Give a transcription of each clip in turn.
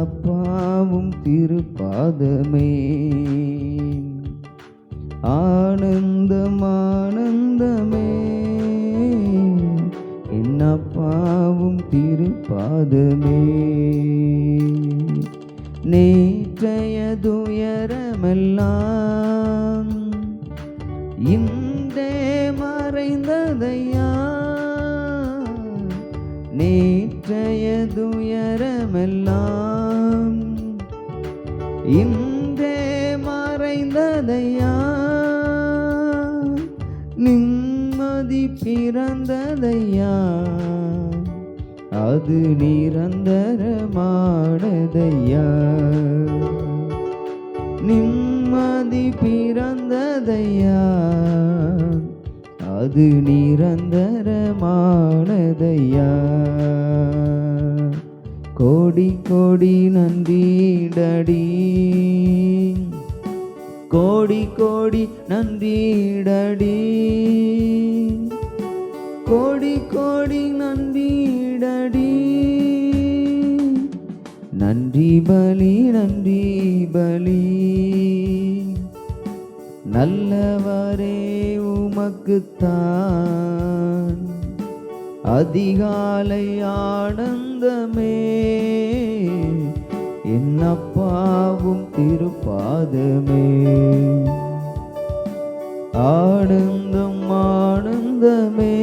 அப்பாவும் திருப்பாதமே ஆனந்தம் ஆனந்தமே, என் அப்பாவும் திருப்பாதமே. நேற்றைய துயரமெல்லாம் இன்றே மறைந்ததையா, நேற்றைய துயரமெல்லாம் இன்றே மறைந்ததையா, நிம்மதி பிறந்ததையா, அது நிரந்தரமானதையா. நிம்மதி பிறந்ததையா, அது நிரந்தரமானதையா. கோடி கோடி நன்றி டடி, கோடி கோடி நன்றி டடி, கோடி கோடி நன்றி டடி. நன்றி பலி நன்றி பலி, நல்லவரே உமக்குத்தான் அதிகாலை ஆனந்தமே, என் அப்பாவும் திருப்பாதமே. ஆனந்தம் ஆனந்தமே,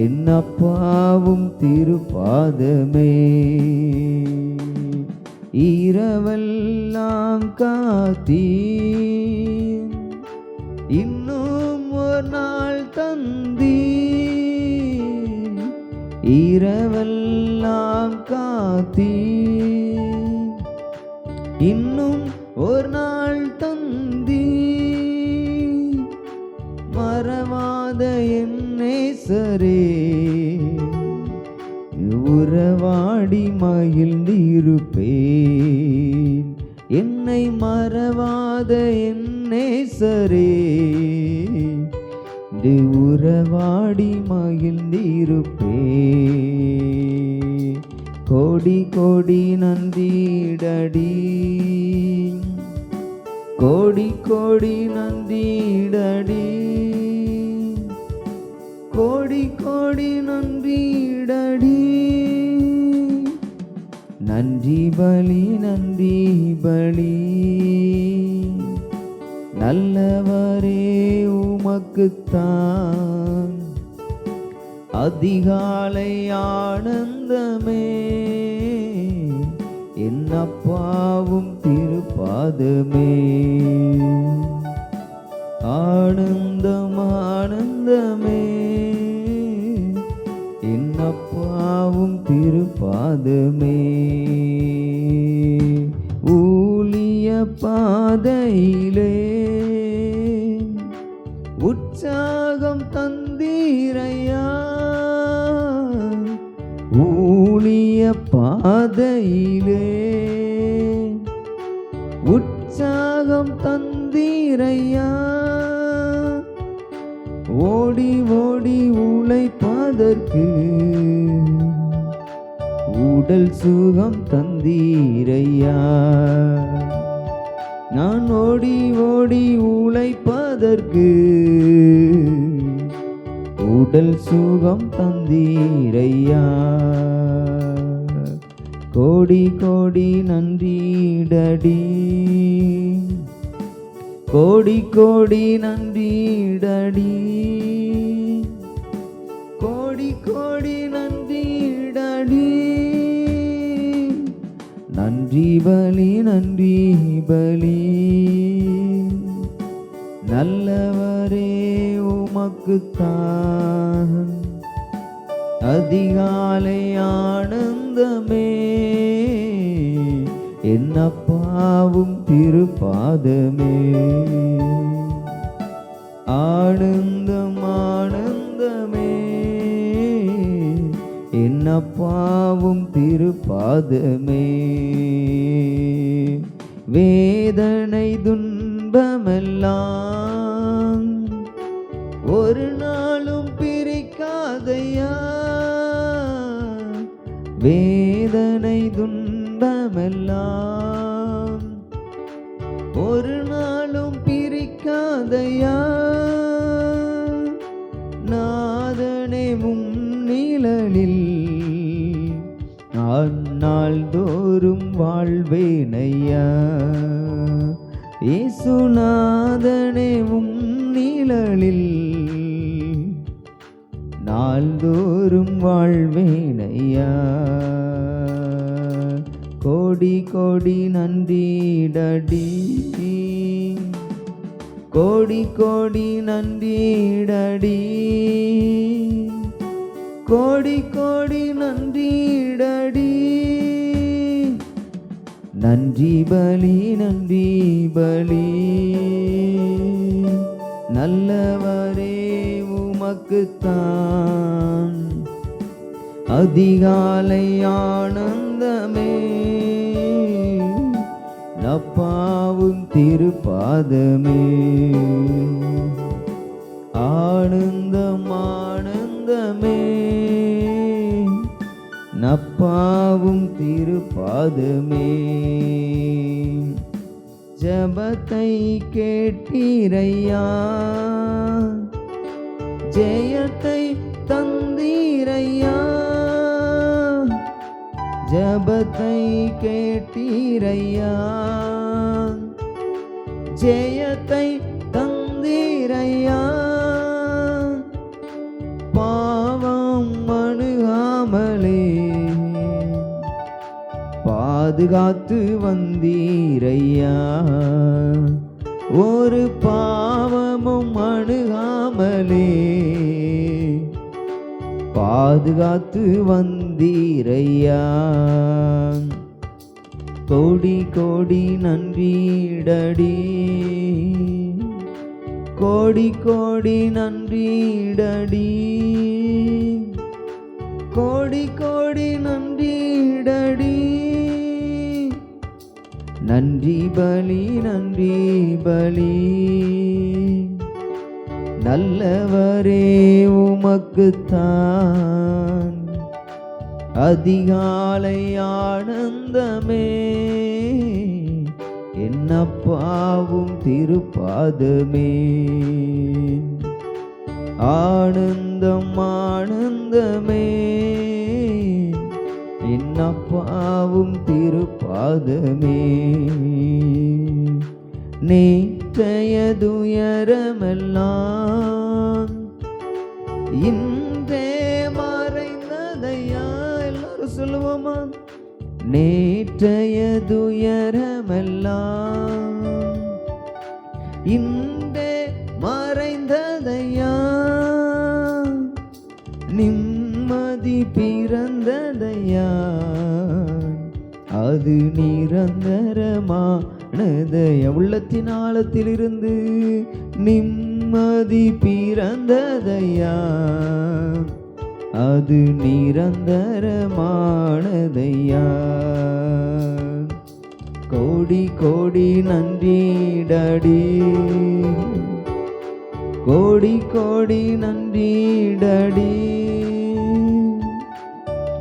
என் அப்பாவும் திருப்பாதமே. இரவெல்லாம் காத்தீர், இன்னும் ஒரு நாள் தந்தீர். இரவெல்லாம் காத்தீர், இன்னும் ஒரு நாள் தந்தீர். மறவாத என் நேசரே, உறவாடி மகிழ்ந்திருப்பேன். என்னை மறவாத என் நேசரே, உறவாடி மகிழ்ந்திருப்பேன். கோடி கோடி நன்றி டடி, கோடி கோடி நன்றி டடி, கோடி கோடி நன்றி டடி. நன்றி பலி நன்றி பலி, நல்லவரே உமக்குத்தான் அதிகாலை ஆனந்தமே, என் அப்பாவும் திருப்பாதமே. ஆனந்தம் ஆனந்தமே, என் அப்பாவும் திருப்பாதமே. ஊழிய பாதையிலே உற்சாகம் தந்தீரையா, ஊழிய பாதையிலே உற்சாகம் தந்தீரையா. ஓடி ஓடி உழைப்பதற்கு உடல் சுகம் தந்தீரையா. நான் ஓடி ஓடி உழைப்பதற்கு உடல் சுகம் தந்தீரையா. கோடி கோடி நன்றி டடி, கோடி கோடி நன்றி டடி, கோடி கோடி நன்றி டடி. நன்றி பலி நன்றி பலி, நல்லவரே உமக்குத்தான் அதிகாலை ஆனந்தமே, என் அப்பாவும் திருப்பாதமே. ஆனந்தம் ஆனந்தமே, என் அப்பாவும் திருப்பாதமே. வேதனை துன்பமெல்லாம் ஒரு நாளும் பிரிக்காதையா, வேதனை நேரமெல்லாம் ஒரு நாளும் பிரிக்காதையா நாதனே முன்னிழலில் நான் நாள்தோறும் வாழ்வேனையா இயேசுநாதனே முன்னிழலில் நாள்தோறும் வாழ்வேனையா கோடி கோடி நன்றிடடி கோடி கோடி நன்றிடடி கோடி கோடி நன்றிடடி நன்றி பலி நன்றி பலி நல்லவரே உமக்குத்தான் அதிகாலை ஆனந்தமே நப்பாவும் திருப்பாதமே ஆனந்தம் ஆனந்தமே நப்பாவும் திருப்பாதமே ஜபத்தை கேட்டீரையா ஜெயத்தை தந்தீரையா ஜபத்தை கேட்டீரையா ஜெயத்தை தந்தீரையா பாவம் அணுகாமலே பாதுகாத்து வந்தீரையா ஒரு பாவமும் அணுகாமலே பாதுகாத்து வந்தீரையா கோடி கோடி நன்றிடடி கோடி கோடி நன்றிடடி கோடி கோடி நன்றிடடி நன்றி பலி நன்றி பலி நல்லவரே உமக்குத்தான் அதிகாலை ஆனந்தமே என்னப்பாவும் திருப்பாதமே ஆனந்தம் ஆனந்தமே என்னப்பாவும் திருப்பாதமே நேற்றைய துயரமெல்லாம் இன்றே மறைந்ததையா எல்லாரும் சொல்லுவோமா நேற்றைய துயரமெல்லாம் இன்றே மறைந்ததையா நிம்மதி பிறந்ததையா அது நிரந்தரமானதையா உள்ளத்தின் ஆழத்திலிருந்து நிம்மதி பிறந்ததையா அது நிரந்தரமானதையா கோடி கோடி நன்றிடடி கோடி கோடி நன்றிடடி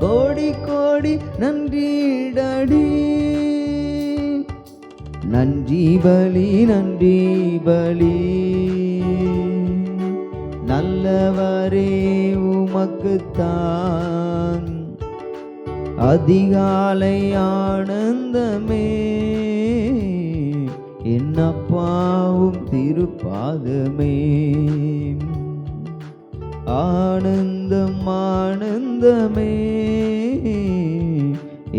கோடி கோடி நன்றிடடி நன்றி பலி நன்றி பலி நல்லவரே உமக்குத்தான் அதிகாலை ஆனந்தமே என்னப்பாவும் திருப்பாதமே ஆனந்தம் ஆனந்தமே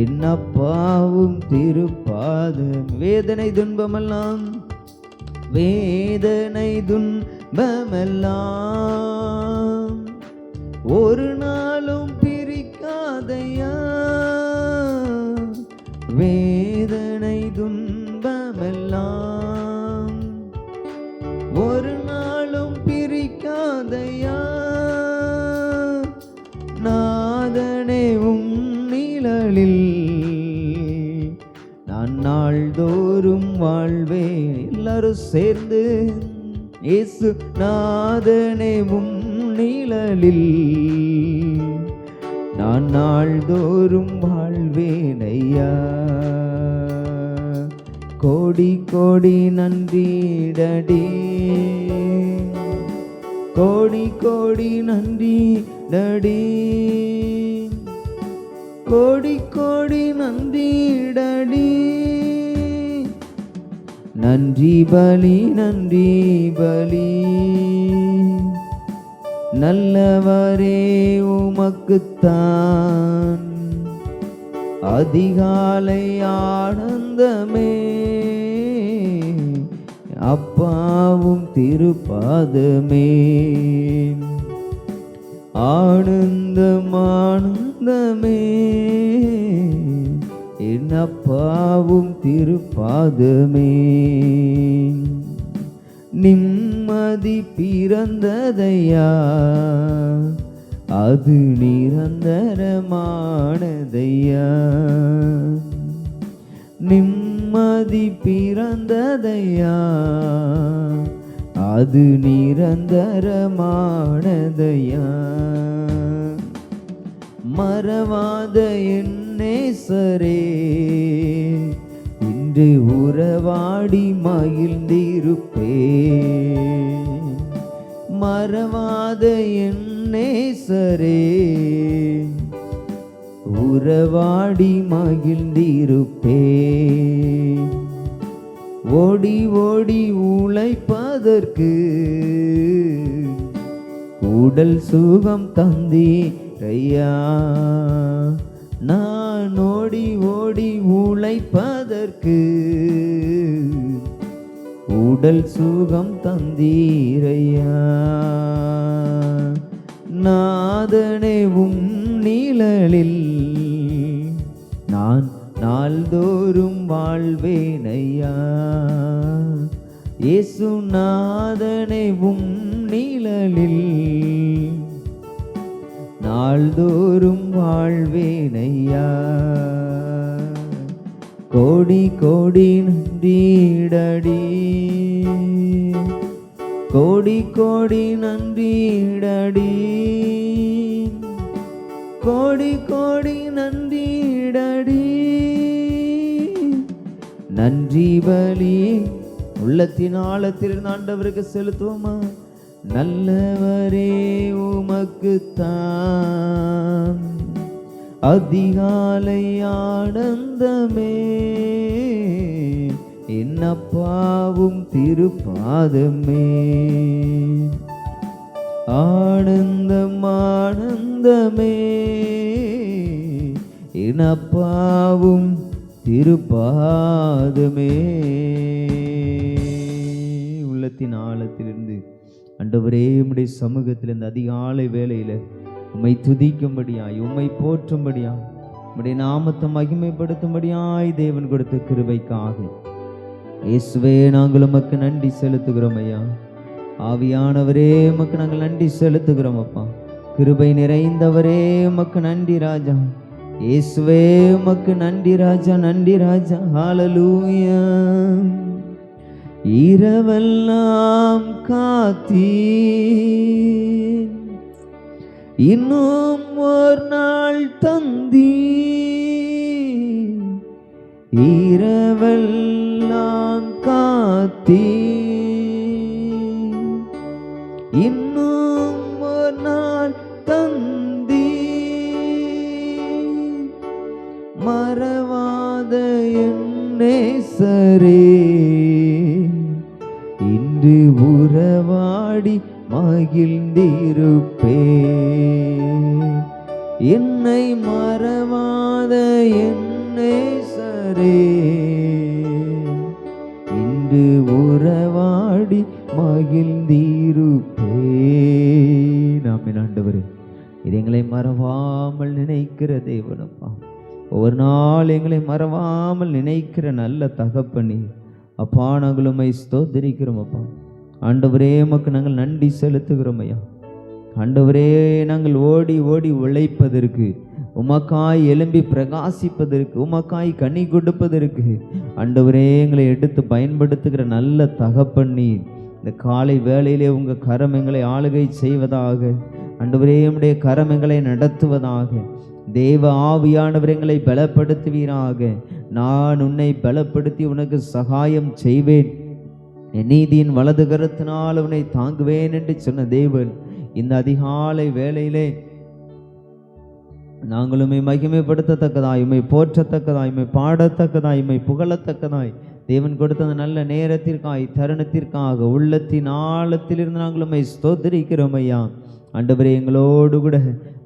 என்னப்பாவும் திருப்பாதம் வேதனை துன்பமெல்லாம் வேதனை துன்பமெல்லாம் ஒரு நாளும் பிரிக்காதையா வேதனை துன்பமெல்லாம் ஒரு நாளும் பிரிக்காதையா நாதனே நிழலில் நான் நாள்தோறும் வாழ்வேன் எல்லாரும் சேர்ந்து இயேசு நாதனே நிழலில் நான் நாள்தோறும் வாழ்வேன் ஐயா. கோடி கோடி நன்றி டாடி, கோடி கோடி நன்றி டாடி, கோடி கோடி நன்றி டாடி. நன்றி பலி நன்றி பலி, நல்லவரே உமக்குத்தான் அதிகாலை ஆனந்தமே, அப்பாவும் திருப்பாதமே. ஆனந்தம் ஆனந்தமே, என் அப்பாவும் திருப்பாதமே. நிம்மதி பிறந்ததையா, அது நிரந்தரமானதையா. நிம்மதி பிறந்ததையா, அது நிரந்தரமானதையா. மறவாத என் நேசரே, இன்று உறவாடி மகிழ்ந்திருப்பே. மறவாத என் நேசரே, உறவாடி மகிழ்ந்திருப்பே. ஓடி ஓடி உழைப்பதற்கு உடல் சுகம் தந்தீரையா. நான் ஓடி ஓடி உழைப்பதற்கு உடல் சுகம் தந்தீரையா. நாதனே உம் நிழலில் நான் நாள்தோறும் வாழ்வேனையா. இயேசு நாதனே உம் நிழலில் நாள்தோறும் வாழ்வேனையா. கோடி கோடி நன்றி டாடி, கோடி கோடி நன்றி டாடி, கோடி கோடி நன்றி டாடி. நன்றி பலி உள்ளத்தின் ஆழத்தில் ஆண்டவருக்கு செலுத்துவோமா. நல்லவரே உமக்குத்தான் அதிகாலை ஆனந்தமே, என் அப்பாவும் திருப்பாதமே. ஆனந்தம் ஆனந்தமே, என் அப்பாவும் திருப்பாதமே. உள்ளத்தின் ஆழத்திலிருந்து ஆண்டவரே உம்முடைய சமூகத்தில் இந்த அதிகாலை வேளையில உம்மை துதிக்கும்படியாய், உம்மை போற்றும்படியாய், உம்முடைய நாமத்தை மகிமைப்படுத்தும்படியாய் தேவன் கொடுத்த கிருபைக்காக இயேசுவே நாங்கள் உமக்கு நன்றி செலுத்துகிறோம் ஐயா. ஆவியானவரே உமக்கு நாங்கள் நன்றி செலுத்துகிறோம் அப்பா. கிருபை நிறைந்தவரே உமக்கு நன்றி ராஜா. இயேசுவே உமக்கு நன்றி ராஜா, நன்றி ராஜா. ஹல்லேலூயா. இரவெல்லாம் காத்தீர், இன்னும் ஒரு நாள் தந்தீர். இரவெல்லாம் காத்தீர், இன்னும் ஒரு நாள் தந்தீர். மறவாத என் நேசரே, இன்று உறவாடி மகிழ்ந்திருப்பே. என்னை மறவாத என் நேசரே, இன்று உறவாடி மகிழ்ந்திருப்பே. ஆமென். ஆண்டவரே, இது எங்களை மறவாமல் நினைக்கிற தேவனப்பா. ஒவ்வொரு நாள் எங்களை மறவாமல் நினைக்கிற நல்ல தகப்பனே அப்பா, நாங்கள் உம்மை ஸ்தோத்திரிக்கிறோம் அப்பா. ஆண்டவரே உமக்கு நாங்கள் நன்றி செலுத்துகிறோம் ஐயா. ஆண்டவரே, நாங்கள் ஓடி ஓடி உழைப்பதற்கு, உமக்காய் எழும்பி பிரகாசிப்பதற்கு, உமக்காய் கனி கொடுப்பதற்கு ஆண்டவரே எங்களை எடுத்து பயன்படுத்துகிற நல்ல தகப்பண்ணி, இந்த காலை வேளையிலே உங்கள் கரம் எங்களை ஆளுகை செய்வதாக. ஆண்டவரே உம்முடைய கரம் எங்களை நடத்துவதாக. தேவ ஆவியானவர் எங்களை பலப்படுத்துவீராக. நான் உன்னை பலப்படுத்தி உனக்கு சகாயம் செய்வேன், என் நீதியின் வலது கரத்தினால் உன்னை தாங்குவேன் என்று சொன்ன தேவன் இந்த அதிகாலை வேளையிலே நாங்களுமே மகிமைப்படுத்தத்தக்கதாய், உம்மை போற்றத்தக்கதாய், உம்மை பாடத்தக்கதாய், உம்மை புகழத்தக்கதாய் தேவன் கொடுத்த அந்த நல்ல நேரத்திற்காய், தருணத்திற்காக உள்ளத்தின் ஆழத்திலிருந்து நாங்கள் உம்மை ஸ்தோத்திரிக்கிறோம் ஐயா. ஆண்டவரே, எங்களோடு கூட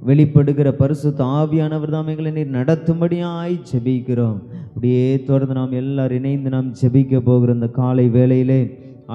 வெளிப்படுகிற பரிசுத்த ஆவியானவர் தாம் எங்களை நீர் நடத்தும்படியாய் ஜெபிக்கிறோம். அப்படியே தொடர்ந்து நாம் எல்லாரும் இணைந்து நாம் ஜெபிக்க போகிற இந்த காலை வேளையிலே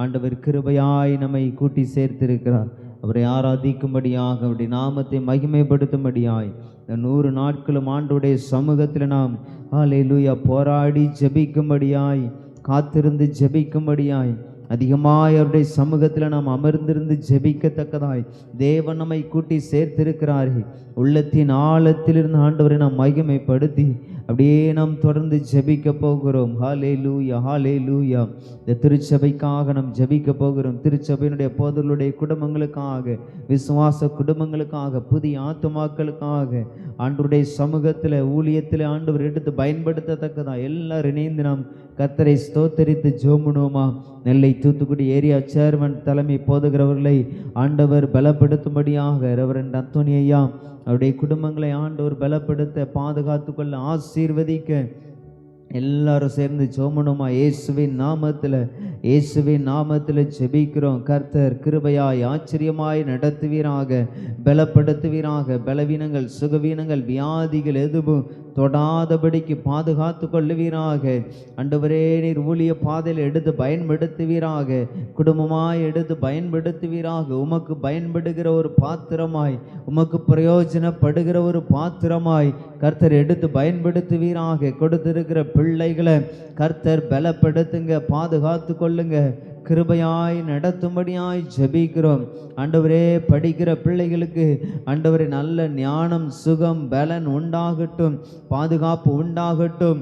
ஆண்டவர் கிருபையாய் நம்மை கூட்டி சேர்த்திருக்கிறார். அவரை ஆராதிக்கும்படியாக, அவருடைய நாமத்தை மகிமைப்படுத்தும்படியாய் இந்த 100 நாட்களும் ஆண்டவருடைய சமூகத்தில் நாம் ஹல்லேலூயா போராடி ஜெபிக்கும்படியாய், காத்திருந்து ஜெபிக்கும்படியாய், அதிகமாய் அவருடைய சமூகத்தில் நாம் அமர்ந்திருந்து ஜெபிக்கத்தக்கதாய் தேவன் நம்மை கூட்டி சேர்த்திருக்கிறார்கள். உள்ளத்தின் ஆழத்திலிருந்து ஆண்டவரை நாம் மகிமைப்படுத்தி அப்படியே நாம் தொடர்ந்து ஜெபிக்க போகிறோம். ஹல்லேலூயா, ஹல்லேலூயா. இந்த திருச்சபைக்காக நாம் ஜெபிக்க போகிறோம். திருச்சபையினுடைய போதர்களுடைய குடும்பங்களுக்காக, விசுவாச குடும்பங்களுக்காக, புதிய ஆத்துமாக்களுக்காக, ஆண்டவருடைய சமூகத்தில் ஊழியத்தில் ஆண்டவர் எடுத்து பயன்படுத்தத்தக்கதா எல்லாரும் இணைந்து நாம் கர்த்தரை ஸ்தோத்தரித்து ஜோமுனோமா. நெல்லை தூத்துக்குடி ஏரியா சேர்மன் தலைமை போதுகிறவர்களை ஆண்டவர் பலப்படுத்தும்படியாக ரெவரண்ட் அந்தோனி ஐயா அவருடைய குடும்பங்களை ஆண்டவர் பலப்படுத்த, பாதுகாத்து கொள்ள, ஆசீர்வதிக்க எல்லாரும் சேர்ந்து ஜெபணுமா. இயேசுவின் நாமத்தில் ஜெபிக்கிறோம். கர்த்தர் கிருபையாய் ஆச்சரியமாய் நடத்துவீராக, பலப்படுத்துவீராக. பலவீனங்கள், சுகவீனங்கள், வியாதிகள் எதுவும் தொடாதபடிக்கு பாதுகாத்து கொள்ளுவீராக. ஆண்டவரே, நீர் ஊழிய பாதையில் எடுத்து பயன்படுத்துவீராக, குடும்பமாய் எடுத்து பயன்படுத்துவீராக. உமக்கு பயன்படுகிற ஒரு பாத்திரமாய், உமக்கு பிரயோஜனப்படுகிற ஒரு பாத்திரமாய் கர்த்தர் எடுத்து பயன்படுத்துவீராக. கொடுத்திருக்கிற பிள்ளைகளை கர்த்தர் பலப்படுத்துங்க, பாதுகாத்து கொள்ளுங்க, கிருபையாய் நடத்தும்படியாய் ஜெபிக்கிறோம். ஆண்டவரே, படிக்கிற பிள்ளைகளுக்கு ஆண்டவரே நல்ல ஞானம், சுகம், பலன் உண்டாகட்டும், பாதுகாப்பு உண்டாகட்டும்.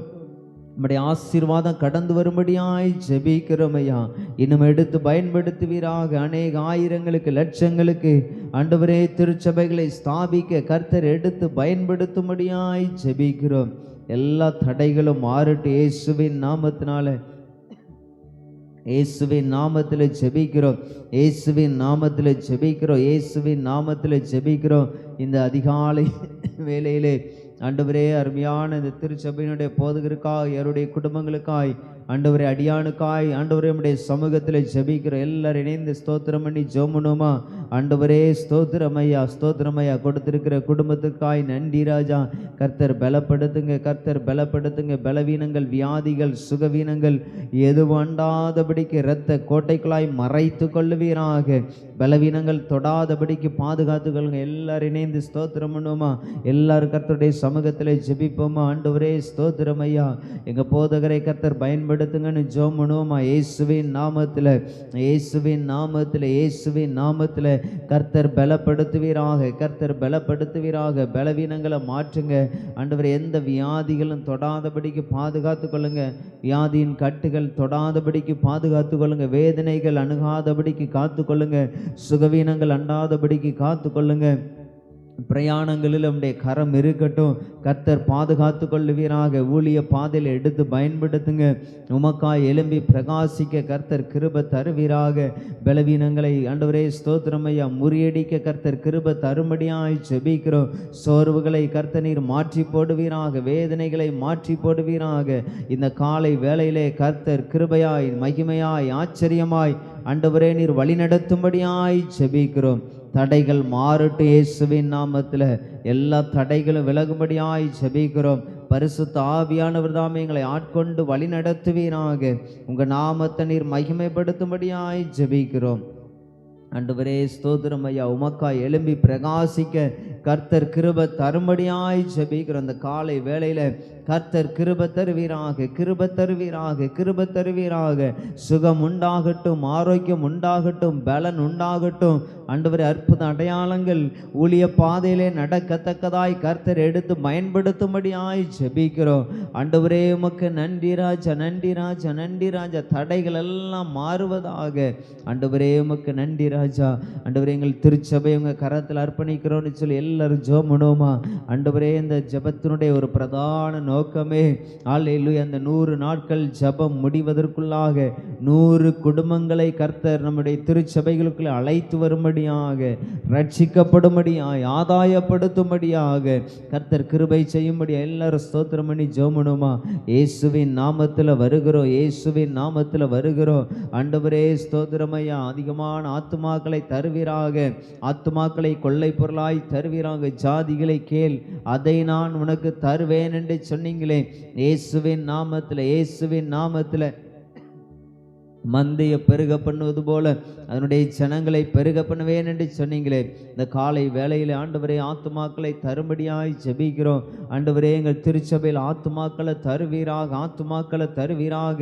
நம்முடைய ஆசீர்வாதம் கடந்து வரும்படியாய் ஜெபிக்கிறோம் ஐயா. இன்னும் எடுத்து பயன்படுத்துவீராக. அநேக ஆயிரங்களுக்கு, லட்சங்களுக்கு ஆண்டவரே திருச்சபைகளை ஸ்தாபிக்க கர்த்தர் எடுத்து பயன்படுத்தும்படியாய் ஜெபிக்கிறோம். எல்லா தடைகளும் மாறட்டு இயேசுவின் நாமத்தினால. இயேசுவின் நாமத்தில் ஜெபிக்கிறோம், இயேசுவின் நாமத்தில் ஜெபிக்கிறோம், இயேசுவின் நாமத்தில் ஜெபிக்கிறோம். இந்த அதிகாலை வேளையிலே ஆண்டவரே, அருமையான இந்த திருச்சபையினுடைய போதகருக்காய், அவருடைய குடும்பங்களுக்காய், ஆண்டவரே அடியானுக்காய், ஆண்டவரே நம்முடைய சமூகத்தில் ஜெபிக்கிற எல்லாரும் இணைந்து ஸ்தோத்திரம் பண்ணி ஜெபணுமா. ஆண்டவரே ஸ்தோத்திரமையா, ஸ்தோத்திரமையா. கொடுத்திருக்கிற குடும்பத்துக்காய் நன்றி ராஜா. கர்த்தர் பலப்படுத்துங்க, கர்த்தர் பலப்படுத்துங்க. பலவீனங்கள், வியாதிகள், சுகவீனங்கள் எது வேண்டாதபடிக்கு இரத்த கோட்டைக்குள்ளாய் மறைத்து கொள்ளுவீராக. பலவீனங்கள் தொடாதபடிக்கு பாதுகாத்து கொள்ளுங்க. எல்லாரும் இணைந்து ஸ்தோத்திரம் பண்ணுவோமா. எல்லாரும் கர்த்தருடைய சமூகத்தில் ஜெபிப்போமா. ஆண்டவரே ஸ்தோத்திரமையா, எங்க போதகரை கர்த்தர் பயன்படுத்துங்கன்னு ஜெபம் பண்ணுவோமா. இயேசுவின் நாமத்தில், இயேசுவின் நாமத்தில், இயேசுவின் நாமத்தில் கர்த்தர் பலப்படுத்துவீராக, கர்த்தர் பலப்படுத்துவீராக. பலவீனங்களை மாற்றுங்க ஆண்டவரே. எந்த வியாதிகளும் தொடாதபடிக்கு பாதுகாத்து கொள்ளுங்க. வியாதியின் கட்டுகள் தொடாதபடிக்கு பாதுகாத்து கொள்ளுங்க. வேதனைகள் அணுகாதபடிக்கு காத்து கொள்ளுங்க. சுகவீனங்கள் அண்டாதபடிக்கு காத்து கொள்ளுங்க. பிரயாணங்களில் நம்முடைய கரம் இருக்கட்டும். கர்த்தர் பாதுகாத்து கொள்ளுவீராக. ஊழிய பாதையில் எடுத்து பயன்படுத்துங்க. உமக்காய் எழும்பி பிரகாசிக்க கர்த்தர் கிருபை தருவீராக. பலவீனங்களை ஆண்டவரே ஸ்தோத்திரமையா முறியடிக்க கர்த்தர் கிருபை தரும்படியாய் ஜெபிக்கிறோம். சோர்வுகளை கர்த்தர் நீர் மாற்றி போடுவீராக. வேதனைகளை மாற்றி போடுவீராக. இந்த காலை வேளையிலே கர்த்தர் கிருபையாய், மகிமையாய், ஆச்சரியமாய் ஆண்டவரே நீர் வழிநடத்தும்படியாய் ஜெபிக்கிறோம். தடைகள் மாறட்டு இயேசுவின் நாமத்தில். எல்லா தடைகளும் விலகும்படியாய் ஜெபிக்கிறோம். பரிசுத்த ஆவியானவர் தாமே எங்களை ஆட்கொண்டு வழி நடத்துவீராக. உங்கள் நாமத்தை நீர் மகிமைப்படுத்தும்படியாய் ஜெபிக்கிறோம். ஆண்டவரே ஸ்தோத்திரம் ஐயா. உமக்காய் எழும்பி பிரகாசிக்க கர்த்தர் கிருபை தரும்படியாய் ஜெபிக்கிறோம். அந்த காலை வேளையில் கர்த்தர் கிருபை தருவீராக, கிருபை தருவீராக, கிருபை தருவீராக. சுகம் உண்டாகட்டும், ஆரோக்கியம் உண்டாகட்டும், பலன் உண்டாகட்டும். ஆண்டவரே, அற்புத அடையாளங்கள் ஊழிய பாதையிலே நடக்கத்தக்கதாய் கர்த்தர் எடுத்து பயன்படுத்தும்படியாய் ஜெபிக்கிறோம். ஆண்டவரே, உமக்கு நன்றி ராஜா, நன்றி ராஜா, நன்றி ராஜா. தடைகள் எல்லாம் மாறுவதாக. ஆண்டவரே, உமக்கு நன்றி ராஜா. ஆண்டவரே, எங்கள் திருச்சபை உங்கள் கரத்தில் அர்ப்பணிக்கிறோன்னு சொல்லி எல்லாரும் ஜெபம் பண்ணுவோமா? ஆண்டவரே, இந்த ஜெபத்தினுடைய ஒரு பிரதான நோக்கமே அல்லேலூயா, அந்த 100 நாட்கள் ஜெபம் முடிவதற்குள்ளாக 100 குடும்பங்களை கர்த்தர் நம்முடைய திருச்சபைகளுக்குள்ள அழைத்து வரும்படியாக, ரட்சிக்கப்படும்படியாய், ஆதாயப்படுத்தும்படியாக கர்த்தர் கிருபை செய்யும்படி எல்லாரும் ஸ்தோத்திரம் பண்ணி ஜெபம் பண்ணுவோமா? இயேசுவின் நாமத்தில் வருகிறோம், இயேசுவின் நாமத்தில் வருகிறோம். ஆண்டவரே, ஸ்தோத்திரமையா. அதிகமான ஆத்துமாக்களை தருவீராக, ஆத்துமாக்களை கொள்ளை பொருளாய் தருவீராக. ஜாதிகளை கேள், அதை நான் உனக்கு தருவேன் என்று சொன்னீங்களே. இயேசுவின் நாமத்தில், இயேசுவின் நாமத்தில் மந்தையை பெருக பண்ணுவது போல அதனுடைய ஜனங்களை பெருக பண்ணுவேன் என்று சொன்னீங்களே. இந்த காலை வேளையில் ஆண்டவரே, ஆத்துமாக்களை தரும்படியாய் ஜெபிக்கிறோம். ஆண்டவரே, எங்கள் திருச்சபையில் ஆத்துமாக்களை தருவீராக, ஆத்துமாக்களை தருவீராக.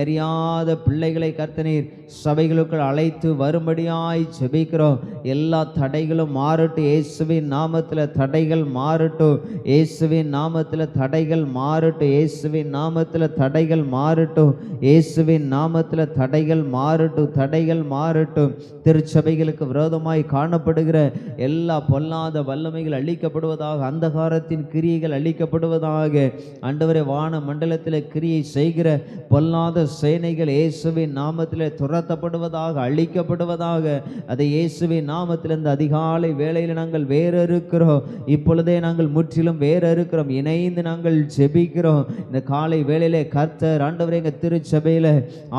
அறியாத பிள்ளைகளை கர்த்தனீர் சபைகளுக்குள் அழைத்து வரும்படியாய் ஜெபிக்கிறோம். எல்லா தடைகளும் மாறட்டும், இயேசுவின் நாமத்தில் தடைகள் மாறட்டும், இயேசுவின் நாமத்தில் தடைகள் மாறட்டும், இயேசுவின் நாமத்தில் தடைகள் மாறட்டும், இயேசுவின் நாமத்தில் தடைகள் மாறட்டும், தடைகள் மாறட்டும். திருச்சபைகளுக்கு விரோதமாய் காணப்படுகிற எல்லா பொல்லாத வல்லமைகள் அழிக்கப்படுவதாக, அந்தகாரத்தின் கிரியைகள் அழிக்கப்படுவதாக. ஆண்டவரே, வான மண்டலத்தில் கிரியை செய்கிற பொல்லாத சேனைகள் இயேசுவின் நாமத்தில் துரத்தப்படுவதாக, அழிக்கப்படுவதாக. அதை இயேசுவின் நாமத்தில் இந்த அதிகாலை வேளையில் நாங்கள் வேற இருக்கிறோம். இப்பொழுதே நாங்கள் முற்றிலும் வேற இருக்கிறோம். இணைந்து நாங்கள் ஜெபிக்கிறோம். இந்த காலை வேளையிலே கர்த்தர் ஆண்டவரே, எங்கள் திருச்சபையில்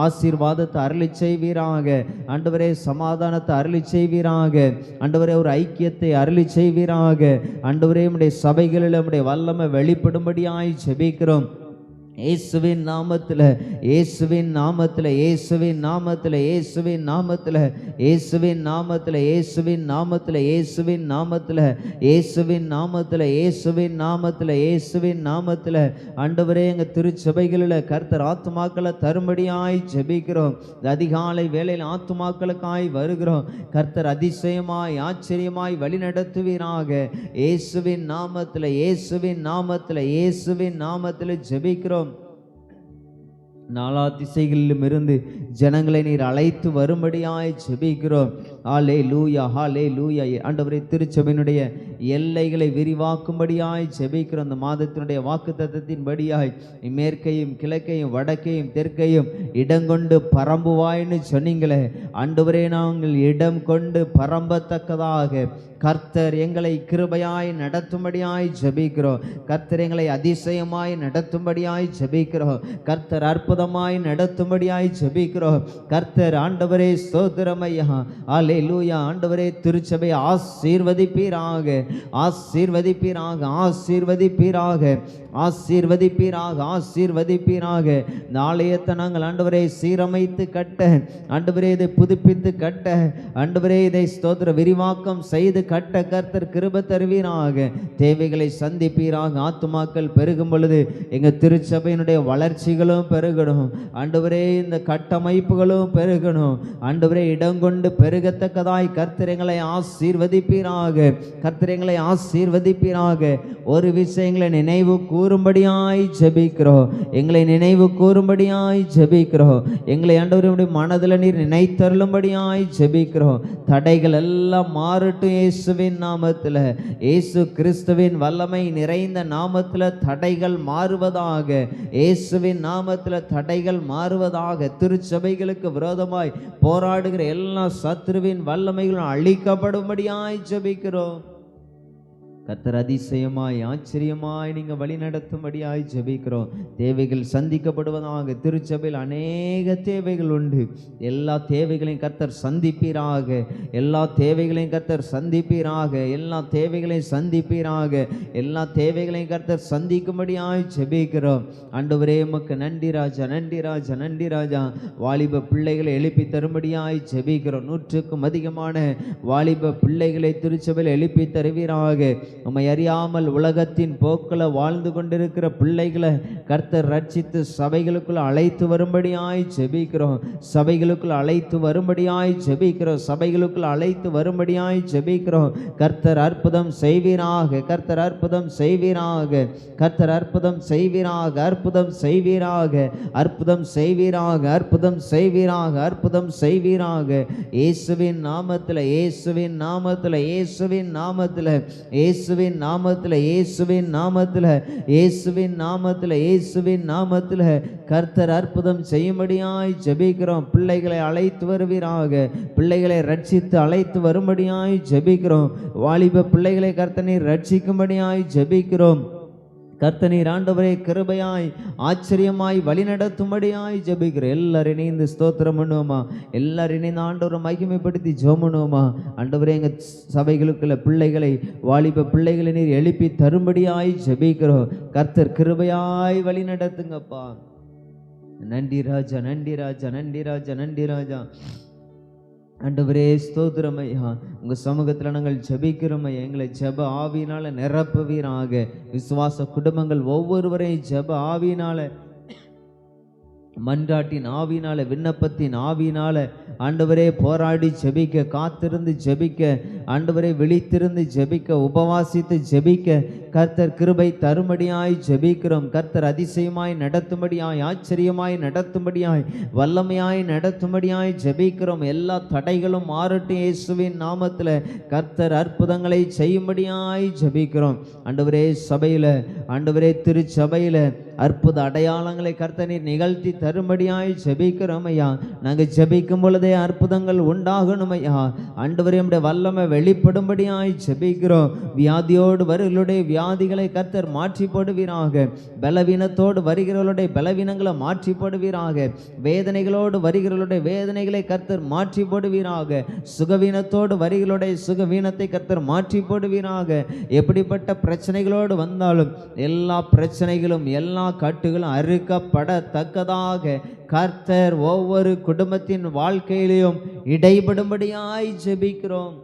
ஆசீர்வாதத்தை அருளி செய்வீராக. ஆண்டவரே, சமாதானத்தை அருளி செய்வீராக. ஆண்டவரே, ஒரு ஐக்கியத்தை அருளி செய்வீராக. ஆண்டவரே, உம்முடைய சபைகளில் உம்முடைய வல்லமை வெளிப்படும்படியாய் ஜெபிக்கிறோம். இயேசுவின் நாமத்தில், இயேசுவின் நாமத்தில், இயேசுவின் நாமத்தில், இயேசுவின் நாமத்தில், இயேசுவின் நாமத்தில், இயேசுவின் நாமத்தில், இயேசுவின் நாமத்தில், இயேசுவின் நாமத்தில், இயேசுவின் நாமத்தில், இயேசுவின் நாமத்தில். ஆண்டவரே, எங்கள் திருச்சபைகளில் கர்த்தர் ஆத்துமாக்களை தரும்படியாய் ஜெபிக்கிறோம். அதிகாலை வேளையில் ஆத்துமாக்களுக்காய் வருகிறோம். கர்த்தர் அதிசயமாய், ஆச்சரியமாய் வழி நடத்துவீராக. இயேசுவின் நாமத்தில், இயேசுவின் நாமத்தில், இயேசுவின் நாமத்தில் ஜெபிக்கிறோம். நாலா திசைகளிலும் இருந்து ஜனங்களை நீர் அழைத்து வரும்படியாய் ஜெபிக்கிறோம். ஹல்லேலூயா, ஹல்லேலூயா. ஆண்டவரே, திருச்சபையினுடைய எல்லைகளை விரிவாக்கும்படியாய் ஜெபிக்கிறோம். அந்த மாதத்தினுடைய வாக்குத்தத்தத்தின்படியாய் மேற்கையும் கிழக்கையும் வடக்கையும் தெற்கையும் இடங்கொண்டு பரம்புவாய்ன்னு சொன்னீங்களே. ஆண்டவரே, நாங்கள் இடம் கொண்டு பரம்பத்தக்கதாக கர்த்தர் எங்களை கிருபையாய் நடத்தும்படியாய் ஜெபிக்கிறோம். கர்த்தர் எங்களை அதிசயமாய் நடத்தும்படியாய் ஜெபிக்கிறோம். கர்த்தர் அற்புதமாய் நடத்தும்படியாய் ஜெபிக்கிறோம். கர்த்தர் ஆண்டவரே, ஸ்தோத்திரமையா, அல்லேலூயா. ஆண்டவரே, திருச்சபை ஆசீர்வதிப்பீராக, ஆசீர்வதிப்பீராக, ஆசீர்வதிப்பீராக, ஆசீர்வதிப்பீராக, ஆசீர்வதிப்பீராக. இந்த ஆலயத்தை நாங்கள் ஆண்டவரே சீரமைத்து கட்ட, ஆண்டவரே இதை புதுப்பித்து கட்ட, ஆண்டவரே இதை ஸ்தோத்திர விரிவாக்கம் செய்து கட்ட கர்த்தர் கிருபை தருவீராக. தேவைகளை சந்திப்பீராக. ஆத்துமாக்கள் பெருகும் பொழுது எங்கள் திருச்சபையினுடைய வளர்ச்சிகளும் பெருகணும். ஆண்டவரே, இந்த கட்டமைப்புகளும் பெருகணும். ஆண்டவரே, இடம் கொண்டு பெருகத்தக்கதாய் கர்த்தர் எங்களை ஆசீர்வதிப்பீராக, கர்த்தர் எங்களை ஆசீர்வதிப்பீராக. ஒரு விஷயங்களை நினைவு கூறும்படியாய் ஜெபிக்கிறோம். எங்களை நினைவு கூறும்படியாய் ஜெபிக்கிறோம். எங்களை ஆண்டவருடைய மனதில் நீர் நினைத்தருளும்படியாய் ஜெபிக்கிறோம். தடைகள் எல்லாம் மாறட்டும் இயேசுவின் நாமத்தில். இயேசு கிறிஸ்துவின் வல்லமை நிறைந்த நாமத்தில் தடைகள் மாறுவதாக. இயேசுவின் நாமத்தில் தடைகள் மாறுவதாக. திருச்சபைகளுக்கு விரோதமாய் போராடுகிற எல்லா சத்துருவின் வல்லமைகளும் அழிக்கப்படும்படியாய் ஜெபிக்கிறோம். கர்த்தர் அதிசயமாய், ஆச்சரியமாய் நீங்க வழி நடத்தும்படியாய் ஜெபிக்கிறோம். தேவைகள் சந்திக்கப்படுவதாக. திருச்சபையில் அநேக தேவைகள் உண்டு. எல்லா தேவைகளையும் கர்த்தர் சந்திப்பீராக, எல்லா தேவைகளையும் கர்த்தர் சந்திப்பீராக, எல்லா தேவைகளையும் சந்திப்பீராக, எல்லா தேவைகளையும் கர்த்தர் சந்திக்கும்படியாய் ஜெபிக்கிறோம். ஆண்டவரே, உமக்கு நன்றி ராஜா, நன்றி ராஜா, நன்றி ராஜா. வாலிப பிள்ளைகளை எழுப்பி தரும்படியாய் ஜெபிக்கிறோம். 100க்கும் அதிகமான வாலிப பிள்ளைகளை திருச்சபையில் எழுப்பி தருவீராக. உம்மை அறியாமல் உலகத்தின் போக்கில் வாழ்ந்து கொண்டிருக்கிற பிள்ளைகளை கர்த்தர் ரட்சித்து சபைகளுக்குள் அழைத்து வரும்படியாய் ஜெபிக்கிறோம். சபைகளுக்குள் அழைத்து வரும்படியாய் ஜெபிக்கிறோம். சபைகளுக்குள் அழைத்து வரும்படியாய் ஜெபிக்கிறோம். கர்த்தர் அற்புதம் செய்வீராக. கர்த்தர் அற்புதம் செய்வீராக. கர்த்தர் அற்புதம் செய்வீராக. அற்புதம் செய்வீராக. அற்புதம் செய்வீராக. அற்புதம் செய்வீராக. அற்புதம் செய்வீராக. இயேசுவின் நாமத்தில், இயேசுவின் நாமத்தில், இயேசுவின் நாமத்தில், இயேசுவின் நாமத்தில், இயேசுவின் நாமத்தில், இயேசுவின் நாமத்தில், இயேசுவின் நாமத்தில் கர்த்தர் அற்புதம் செய்யும்படியாய் ஜெபிக்கிறோம். பிள்ளைகளை அழைத்து வருவீராக. பிள்ளைகளை ரட்சித்து அழைத்து வரும்படியாய் ஜெபிக்கிறோம். வாலிப பிள்ளைகளை கர்த்தர் ரட்சிக்கும்படியாய் ஜெபிக்கிறோம். கர்த்தர் ஆண்டவரே கிருபையாய் ஆச்சரியமாய் வழிநடத்தும்படியாய் ஜெபிக்கிறோம். எல்லாரும் இணைந்து ஸ்தோத்திரம் பண்ணுவோமா? எல்லாரும் இணைந்து ஆண்டவரை மகிமைப்படுத்தி ஜெபம் பண்ணுவோமா? ஆண்டவரே எங்கள் சபைகளுக்குள்ள பிள்ளைகளை, வாலிப பிள்ளைகளை நீர் எழுப்பி தரும்படியாய் ஜெபிக்கிறோம். கர்த்தர் கிருபையாய் வழி நடத்துங்கப்பா. நன்றி ராஜா, நன்றி ராஜா, நன்றி ராஜா, நன்றி ராஜா. ஆண்டவரே ஸ்தோத்திரம் ஐயா. உங்கள் சமூகத்தில் நாங்கள் ஜெபிக்கிறோம் ஐயா. எங்களை ஜெப ஆவியினால நிரப்புவீராக. விசுவாச குடும்பங்கள் ஒவ்வொருவரையும் ஜெப ஆவியினால, மன்றாட்டின் ஆவினால, விண்ணப்பத்தின் ஆவினால ஆண்டவரே போராடி ஜெபிக்க, காத்திருந்து ஜெபிக்க, ஆண்டவரே விழித்திருந்து ஜெபிக்க, உபவாசித்து ஜெபிக்க கர்த்தர் கிருபை தரும்படியாய் ஜெபிக்கிறோம். கர்த்தர் அதிசயமாய் நடத்தும்படியாய், ஆச்சரியமாய் நடத்தும்படியாய், வல்லமையாய் நடத்தும்படியாய் ஜெபிக்கிறோம். எல்லா தடைகளும் மாறட்டும் இயேசுவின் நாமத்தில். கர்த்தர் அற்புதங்களை செய்யும்படியாய் ஜெபிக்கிறோம். ஆண்டவரே சபையில், ஆண்டவரே திருச்சபையில் அற்புத அடையாளங்களை கர்த்தர் நிகழ்த்தி தரும்படியாய் ஜெபிக்கிறோம் ஐயா. நாங்கள் ஜெபிக்கும் பொழுதே அற்புதங்கள் உண்டாகணும் ஐயா. ஆண்டவரே நம்முடைய வல்லமை வெளிப்படும்படியாய் ஜெபிக்கிறோம். வியாதியோடு வருகளுடைய வியாதிகளை கர்த்தர் மாற்றி போடுவீராக. பலவீனத்தோடு வருகிறவர்களுடைய பலவீனங்களை மாற்றி போடுவீராக. வேதனைகளோடு வருகிறவர்களுடைய வேதனைகளை கர்த்தர் மாற்றி போடுவீராக. சுகவீனத்தோடு வருகிறவருடைய சுகவீனத்தை கர்த்தர் மாற்றி போடுவீராக. எப்படிப்பட்ட பிரச்சனைகளோடு வந்தாலும் எல்லா பிரச்சனைகளும், எல்லா கட்டுகளும் அறுக்கப்படத்தக்கதாக கர்த்தர் ஒவ்வொரு குடும்பத்தின் வாழ்க்கையிலையும் இடைபடும்படியாய் ஜெபிக்கிறோம்.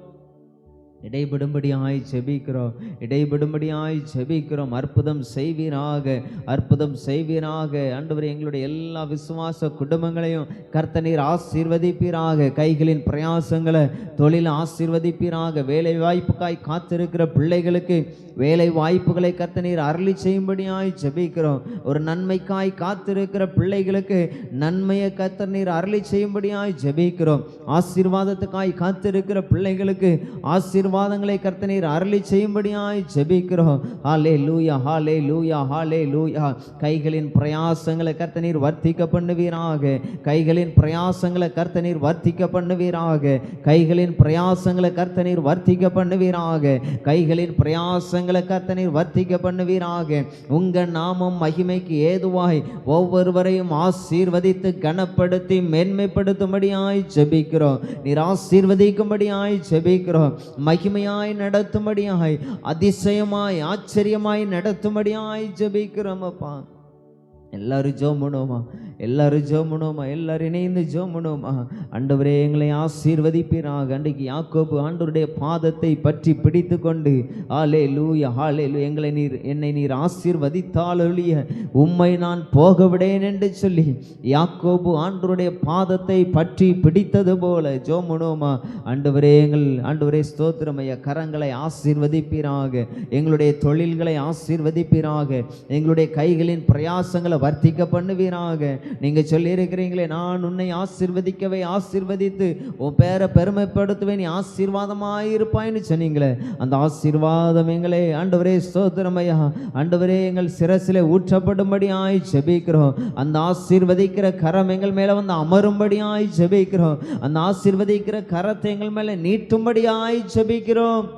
இடைபடும்படியாய் ஜெபிக்கிறோம். இடைபடும்படியாய் ஜெபிக்கிறோம். அற்புதம் செய்வீராக. அற்புதம் செய்வீராக. ஆண்டவரே எங்களுடைய எல்லா விசுவாச குடும்பங்களையும் கர்த்தர் ஆசீர்வதிப்பீராக. கைகளின் பிரயாசங்களை, தொழில் ஆசீர்வதிப்பீராக. வேலை வாய்ப்புக்காய் காத்திருக்கிற பிள்ளைகளுக்கு வேலை வாய்ப்புகளை கர்த்தர் அருளி செய்யும்படியாய் ஜெபிக்கிறோம். ஒரு நன்மைக்காய் காத்திருக்கிற பிள்ளைகளுக்கு நன்மையை கர்த்தர் அருளி செய்யும்படியாய் ஜெபிக்கிறோம். ஆசீர்வாதத்துக்காய் காத்திருக்கிற பிள்ளைகளுக்கு ஆசீர்வாதங்களை கர்த்தர் அருளி செய்யும்படியாய் ஜெபிக்கிறோம். ஹல்லேலூயா, ஹல்லேலூயா, ஹல்லேலூயா. கைகளின் பிரயாசங்களை கர்த்தர் வர்த்திக்க பண்ணுவீராக. கைகளின் பிரயாசங்களை கர்த்தர் வர்த்திக்க பண்ணுவீராக. கைகளின் பிரயாசங்களை கர்த்தர் வர்த்திக்க பண்ணுவீராக. கைகளின் பிரயாச கர்த்தர் வர்த்திக்க பண்ணுவீராக. உங்க நாமம் மகிமைக்கு ஏதுவாய் ஒவ்வொருவரையும் ஆசீர்வதித்து கனப்படுத்தி மேன்மைப்படுத்தும்படியாய் ஜெபிக்கிறோம். நீர் ஆசீர்வதிக்கும்படியாய் ஜெபிக்கிறோம். மகிமையாய் நடத்தும்படியாய், அதிசயமாய், ஆச்சரியமாய் நடத்தும்படியாய் ஜெபிக்கிறோம் அப்பா. எல்லாரும் ஜெபம் பண்ணுவோமா? எல்லாரும் ஜெபம் பண்ணுவோமா? எல்லாரும் இணைந்து ஜெபம் பண்ணுவோமா? ஆண்டவரே எங்களை ஆசீர்வதிப்பீராக. அன்றைக்கு யாக்கோபு ஆண்டவருடைய பாதத்தை பற்றி பிடித்து கொண்டு ஹல்லேலூயா, ஹல்லேலூயா, என்னை நீர் ஆசீர்வதித்தாலொழிய உம்மை நான் போக விடேன் என்று சொல்லி யாக்கோபு ஆண்டவருடைய பாதத்தை பற்றி பிடித்தது போல ஜெபம் பண்ணுவோமா? ஆண்டவரே ஸ்தோத்திரம் ஐயா. கரங்களை ஆசீர்வதிப்பீராக. எங்களுடைய தொழில்களை ஆசீர்வதிப்பீராக. எங்களுடைய கைகளின் பிரயாசங்களை வர்த்திக்க பண்ணுவீராக. நீங்க சொல்லி இருக்கிறீங்களே, நான் உன்னை ஆசீர்வதிக்கவே ஆசீர்வதித்து உன் பேரை பெருமைப்படுத்துவேன், நீ ஆசீர்வாதமாயிருப்பாய்னு சொன்னீங்களே. அந்த ஆசீர்வாதம் எங்களை ஆண்டவரே ஸ்தோத்திரம் ஐயா. ஆண்டவரே எங்கள் சிரசிலே ஊற்றப்படும்படியாய் ஜெபிக்கிறோம். அந்த ஆசீர்வதிக்கிற கரம் எங்கள் மேல வந்து அமரும்படியாய் ஜெபிக்கிறோம். அந்த ஆசீர்வதிக்கிற கரத்தை எங்கள் மேல நீட்டும்படியாய் ஜெபிக்கிறோம்.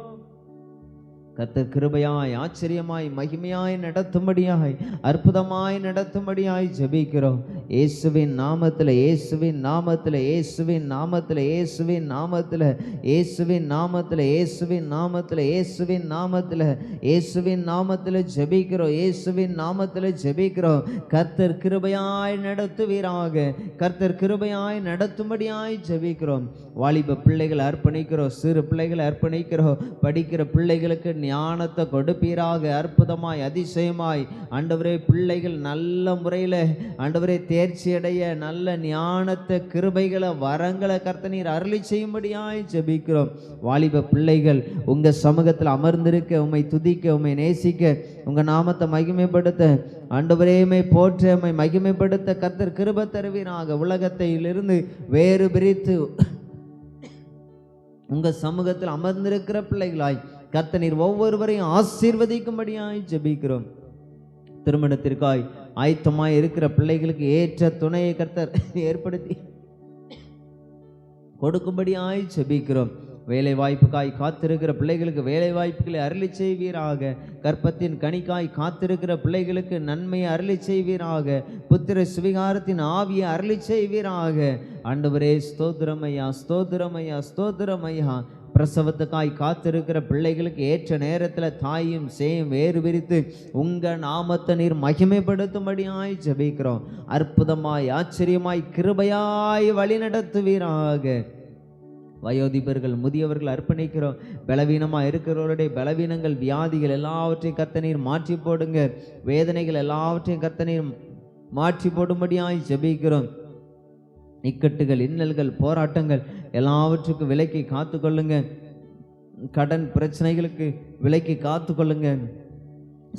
கர்த்தர் கிருபையாய், ஆச்சரியமாய், மகிமையாய் நடத்தும்படியாய், அற்புதமாய் நடத்தும்படியாய் ஜெபிக்கிறோம். இயேசுவின் நாமத்தில், இயேசுவின் நாமத்தில், இயேசுவின் நாமத்தில், இயேசுவின் நாமத்தில், இயேசுவின் நாமத்தில், இயேசுவின் நாமத்தில், இயேசுவின் நாமத்தில், இயேசுவின் நாமத்தில் ஜெபிக்கிறோம், இயேசுவின் நாமத்தில் ஜெபிக்கிறோம். கர்த்தர் கிருபையாய் நடத்துவீராக, கர்த்தர் கிருபையாய் நடத்தும்படியாய் ஜெபிக்கிறோம். வாலிப பிள்ளைகளை அர்ப்பணிக்கிறோம், சிறு பிள்ளைகளை அர்ப்பணிக்கிறோம். படிக்கிற பிள்ளைகளுக்கு ஞானத்தை கொடுப்பீராக, அற்புதமாய் அதிசயமாய் ஆண்டவரே பிள்ளைகள் நல்ல முறையில் ஆண்டவரே தேர்ச்சி அடைய நல்ல ஞானத்தை கிருபைகளை வரங்களை கர்த்தர் அருளி செய்யும்படியாய் ஜெபிக்கிறோம். வாலிப பிள்ளைகள் உங்க சமூகத்தில் அமர்ந்திருக்க, உம்மை துதிக்க, உம்மை நேசிக்க, உங்க நாமத்தை மகிமைப்படுத்த, ஆண்டவரே உம்மை போற்ற, உம்மை மகிமைப்படுத்த கர்த்தர் கிருபை தருவீராக. உலகத்திலிருந்து வேறு பிரித்து உங்க சமூகத்தில் அமர்ந்திருக்கிற பிள்ளைகளாய் கர்த்தர் ஒவ்வொருவரையும் ஆசீர்வதிக்கும்படியாய் ஜெபிக்கிறோம். திருமணத்திற்காய் ஆயத்தமாய் இருக்கிற பிள்ளைகளுக்கு ஏற்ற துணையை கர்த்தர் ஏற்படுத்தி கொடுக்கும்படியாய் ஜெபிக்கிறோம். வேலை வாய்ப்புக்காய் காத்திருக்கிற பிள்ளைகளுக்கு வேலை வாய்ப்புகளை அருளி செய்வீராக. கற்பத்தின் கனிக்காய் காத்திருக்கிற பிள்ளைகளுக்கு நன்மையை அருளி செய்வீராக. புத்திர சுவிகாரத்தின் ஆவியை அருளி செய்வீராக. ஆண்டவரே ஸ்தோத்திரமையா, ஸ்தோத்திரமையா, ஸ்தோத்திரமையா. பிரசவத்துக்காய் காத்திருக்கிற பிள்ளைகளுக்கு ஏற்ற நேரத்தில் தாயும் சேயும் வேறு விரித்து உங்கள் நாமத்தை நீர் மகிமைப்படுத்தும்படியாய் ஜெபிக்கிறோம். அற்புதமாய் ஆச்சரியமாய் கிருபையாய் வழி நடத்துவீராக. வயோதிபர்கள் முதியவர்கள் அர்ப்பணிக்கிறோம். பலவீனமாக இருக்கிறவருடைய பலவீனங்கள் வியாதிகள் எல்லாவற்றையும் கர்த்தர் மாற்றி போடுங்க. வேதனைகள் எல்லாவற்றையும் கர்த்தர் மாற்றி போடும்படியாய் ஜெபிக்கிறோம். இக்கட்டுகள், இன்னல்கள், போராட்டங்கள் எல்லாவற்றுக்கும் விலக்கி காத்து கொள்ளுங்க. கடன் பிரச்சனைகளுக்கு விலக்கி காத்து கொள்ளுங்க.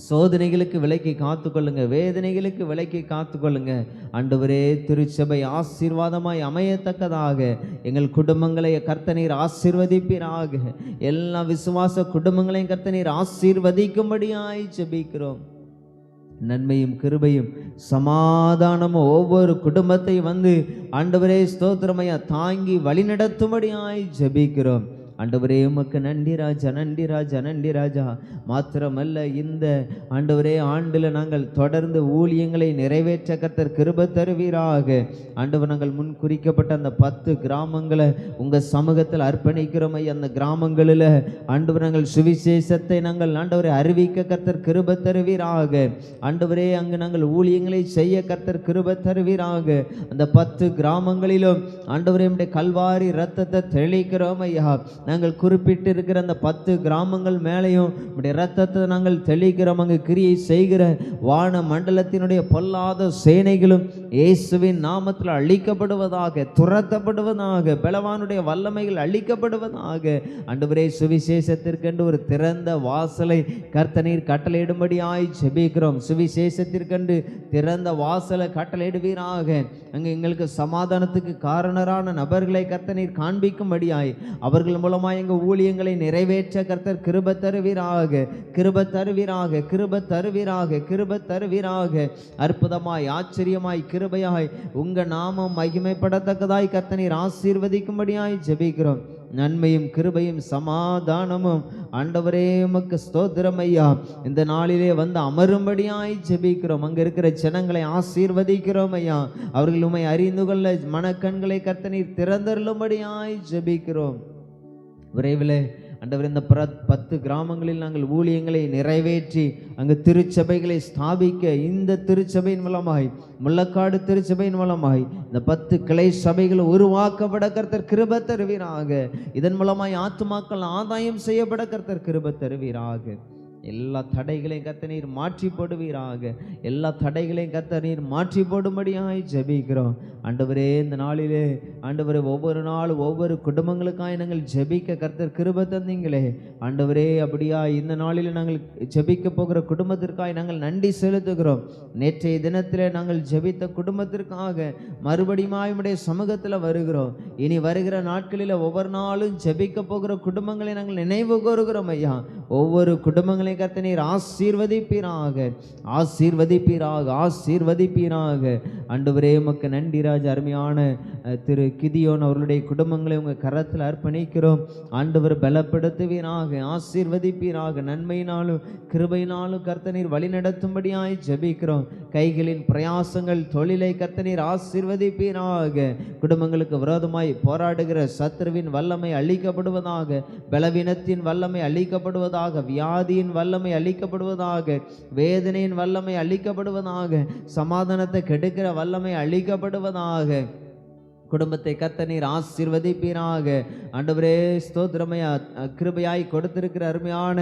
சோதனைகளுக்கு விலக்கி காத்து கொள்ளுங்க. வேதனைகளுக்கு விலக்கி காத்து கொள்ளுங்க. ஆண்டவரே திருச்சபை ஆசீர்வாதமாய் அமையத்தக்கதாக எங்கள் குடும்பங்களை கர்த்தர் ஆசீர்வதிப்பீராக. எல்லா விசுவாச குடும்பங்களையும் கர்த்தர் ஆசீர்வதிக்கும்படியாய் ஜெபிக்கிறோம். நன்மையும் கிருபையும் சமாதானமும் ஒவ்வொரு குடும்பத்தையும் வந்து ஆண்டவரே ஸ்தோத்திரமையா தாங்கி வழிநடத்தும்படியாய் ஜெபிக்கிறோம். ஆண்டவரே உமக்கு நன்றி ராஜா, நன்றி ராஜா, நன்றி ராஜா. மாத்திரமல்ல இந்த ஆண்டவரே ஆண்டில் நாங்கள் தொடர்ந்து ஊழியங்களை நிறைவேற்ற கர்த்தர் கிருபை தருவீராக. ஆண்டவர் நாங்கள் முன் குறிக்கப்பட்ட அந்த 10 கிராமங்களை உங்கள் சமூகத்தில் அர்ப்பணிக்கிறோம். அந்த கிராமங்களில் ஆண்டவர் நாங்கள் சுவிசேஷத்தை நாங்கள் ஆண்டவரை அறிவிக்க கர்த்தர் கிருபை தருவீராக. ஆண்டவரே அங்கு நாங்கள் ஊழியங்களை செய்ய கர்த்தர் கிருபை தருவீராக. அந்த 10 கிராமங்களிலும் ஆண்டவரே நம்முடைய கல்வாரி இரத்தத்தை தெளிக்கிறோம் ஐயா. நாங்கள் குறிப்பிட்டு இருக்கிற அந்த 10 கிராமங்கள் மேலேயும் நம்முடைய இரத்தத்தை நாங்கள் தெளிக்கிறோம். அங்கு கிரியை செய்கிற வான மண்டலத்தினுடைய பொல்லாத சேனைகளும் இயேசுவின் நாமத்தில் அழிக்கப்படுவதாக, துரத்தப்படுவதாக, பலவானுடைய வல்லமைகள் அழிக்கப்படுவதாக. ஆண்டவரே சுவிசேஷத்திற்கென்று ஒரு திறந்த வாசலை கர்த்தர் கட்டளையிடும்படியாய் ஜெபிக்கிறோம். சுவிசேஷத்திற்கென்று திறந்த வாசலை கட்டளையிடுவீராக. அங்கு எங்களுக்கு சமாதானத்துக்கு காரணரான நபர்களை கர்த்தர் காண்பிக்கும்படியாய் அவர்கள் மூலமாய் எங்கள் ஊழியங்களை நிறைவேற்ற கர்த்தர் கிருபை தருவீராக, கிருபை தருவீராக, கிருபை தருவீராக, கிருபை தருவீராக. அற்புதமாய் ஆச்சரியமாய் கிருபையாய் உங்கள் நாமம் மகிமைப்படத்தக்கதாய் கர்த்தர் ஆசீர்வதிக்கும்படியாய் ஜெபிக்கிறோம். நன்மையும் கிருபையும் சமாதானமும் ஆண்டவரே உமக்கு ஸ்தோத்திரம் ஐயா. இந்த நாளிலே வந்து அமரும்படியாய் ஜெபிக்கிறோம். அங்கே இருக்கிற ஜனங்களை ஆசீர்வதிக்கிறோம் ஐயா. அவர்கள் உம்மை அறிந்து கொள்ள மனக்கண்களை கர்த்தர் திறந்தருளும்படியாய் ஜெபிக்கிறோம். விரைவில் ஆண்டவர் இந்த 10 கிராமங்களில் நாங்கள் ஊழியங்களை நிறைவேற்றி அங்கு திருச்சபைகளை ஸ்தாபிக்க இந்த திருச்சபையின் மூலமாய், முள்ளக்காடு திருச்சபையின் மூலமாய் இந்த 10 கிளை சபைகள் உருவாக்கப்பட கர்த்தர் கிருபை தருவீராக. இதன் மூலமாய் ஆத்துமாக்கள் ஆதாயம் செய்யப்பட கர்த்தர் கிருபை தருவீராக. எல்லா தடைகளையும் கர்த்தர் மாற்றி போடுவீராக. எல்லா தடைகளையும் கர்த்தர் மாற்றி போடும்படியாய் ஜெபிக்கிறோம். ஆண்டவரே இந்த நாளிலே ஆண்டவரே ஒவ்வொரு நாளும் ஒவ்வொரு குடும்பங்களுக்காய் நாங்கள் ஜெபிக்க கர்த்தர் கிருபை தந்தீங்களே ஆண்டவரே. அப்படியா இந்த நாளில் நாங்கள் ஜெபிக்க போகிற குடும்பத்திற்காய் நாங்கள் நன்றி செலுத்துகிறோம். நேற்றைய தினத்தில் நாங்கள் ஜெபித்த குடும்பத்திற்காக மறுபடியும் உம்முடைய சமூகத்தில் வருகிறோம். இனி வருகிற நாட்களில் ஒவ்வொரு நாளும் ஜெபிக்க போகிற குடும்பங்களை நாங்கள் நினைவு கூறுகிறோம் ஐயா. ஒவ்வொரு குடும்பங்களையும் கர்த்தர் ஆசீர்வதிப்பீராக, ஆசீர்வதிப்பீராக, ஆசீர்வதிப்பீராக. ஆண்டவரே உமக்கு நன்றி ராஜா. அருமையான திரு கிதியோன் அவர்களுடைய குடும்பங்களை உங்கள் கரத்தில் அர்ப்பணிக்கிறோம். ஆண்டவர் பலப்படுத்துவீராக, ஆசீர்வதிப்பீராக, நன்மையினாலும் கிருபையினாலும் கர்த்தனீர் வழிநடத்தும்படியாய் ஜெபிக்கிறோம். கைகளின் பிரயாசங்கள் தொழிலை கர்த்தனீர் ஆசீர்வதிப்பீராக. குடும்பங்களுக்கு விரோதமாய் போராடுகிற சத்துருவின் வல்லமை அழிக்கப்படுவதாக, பலவீனத்தின் வல்லமை அழிக்கப்படுவதாக, வியாதியின் வல்லமை அழிக்கப்படுவதாக, வேதனையின் வல்லமை அழிக்கப்படுவதாக, சமாதானத்தை கெடுக்கிற வல்லமை அழிக்கப்படுவதாக. குடும்பத்தை கர்த்தனீர் ஆசீர்வதிப்பீராக. ஆண்டவரே ஸ்தோத்திரமையா, கிருபையாய் கொடுத்திருக்கிற அருமையான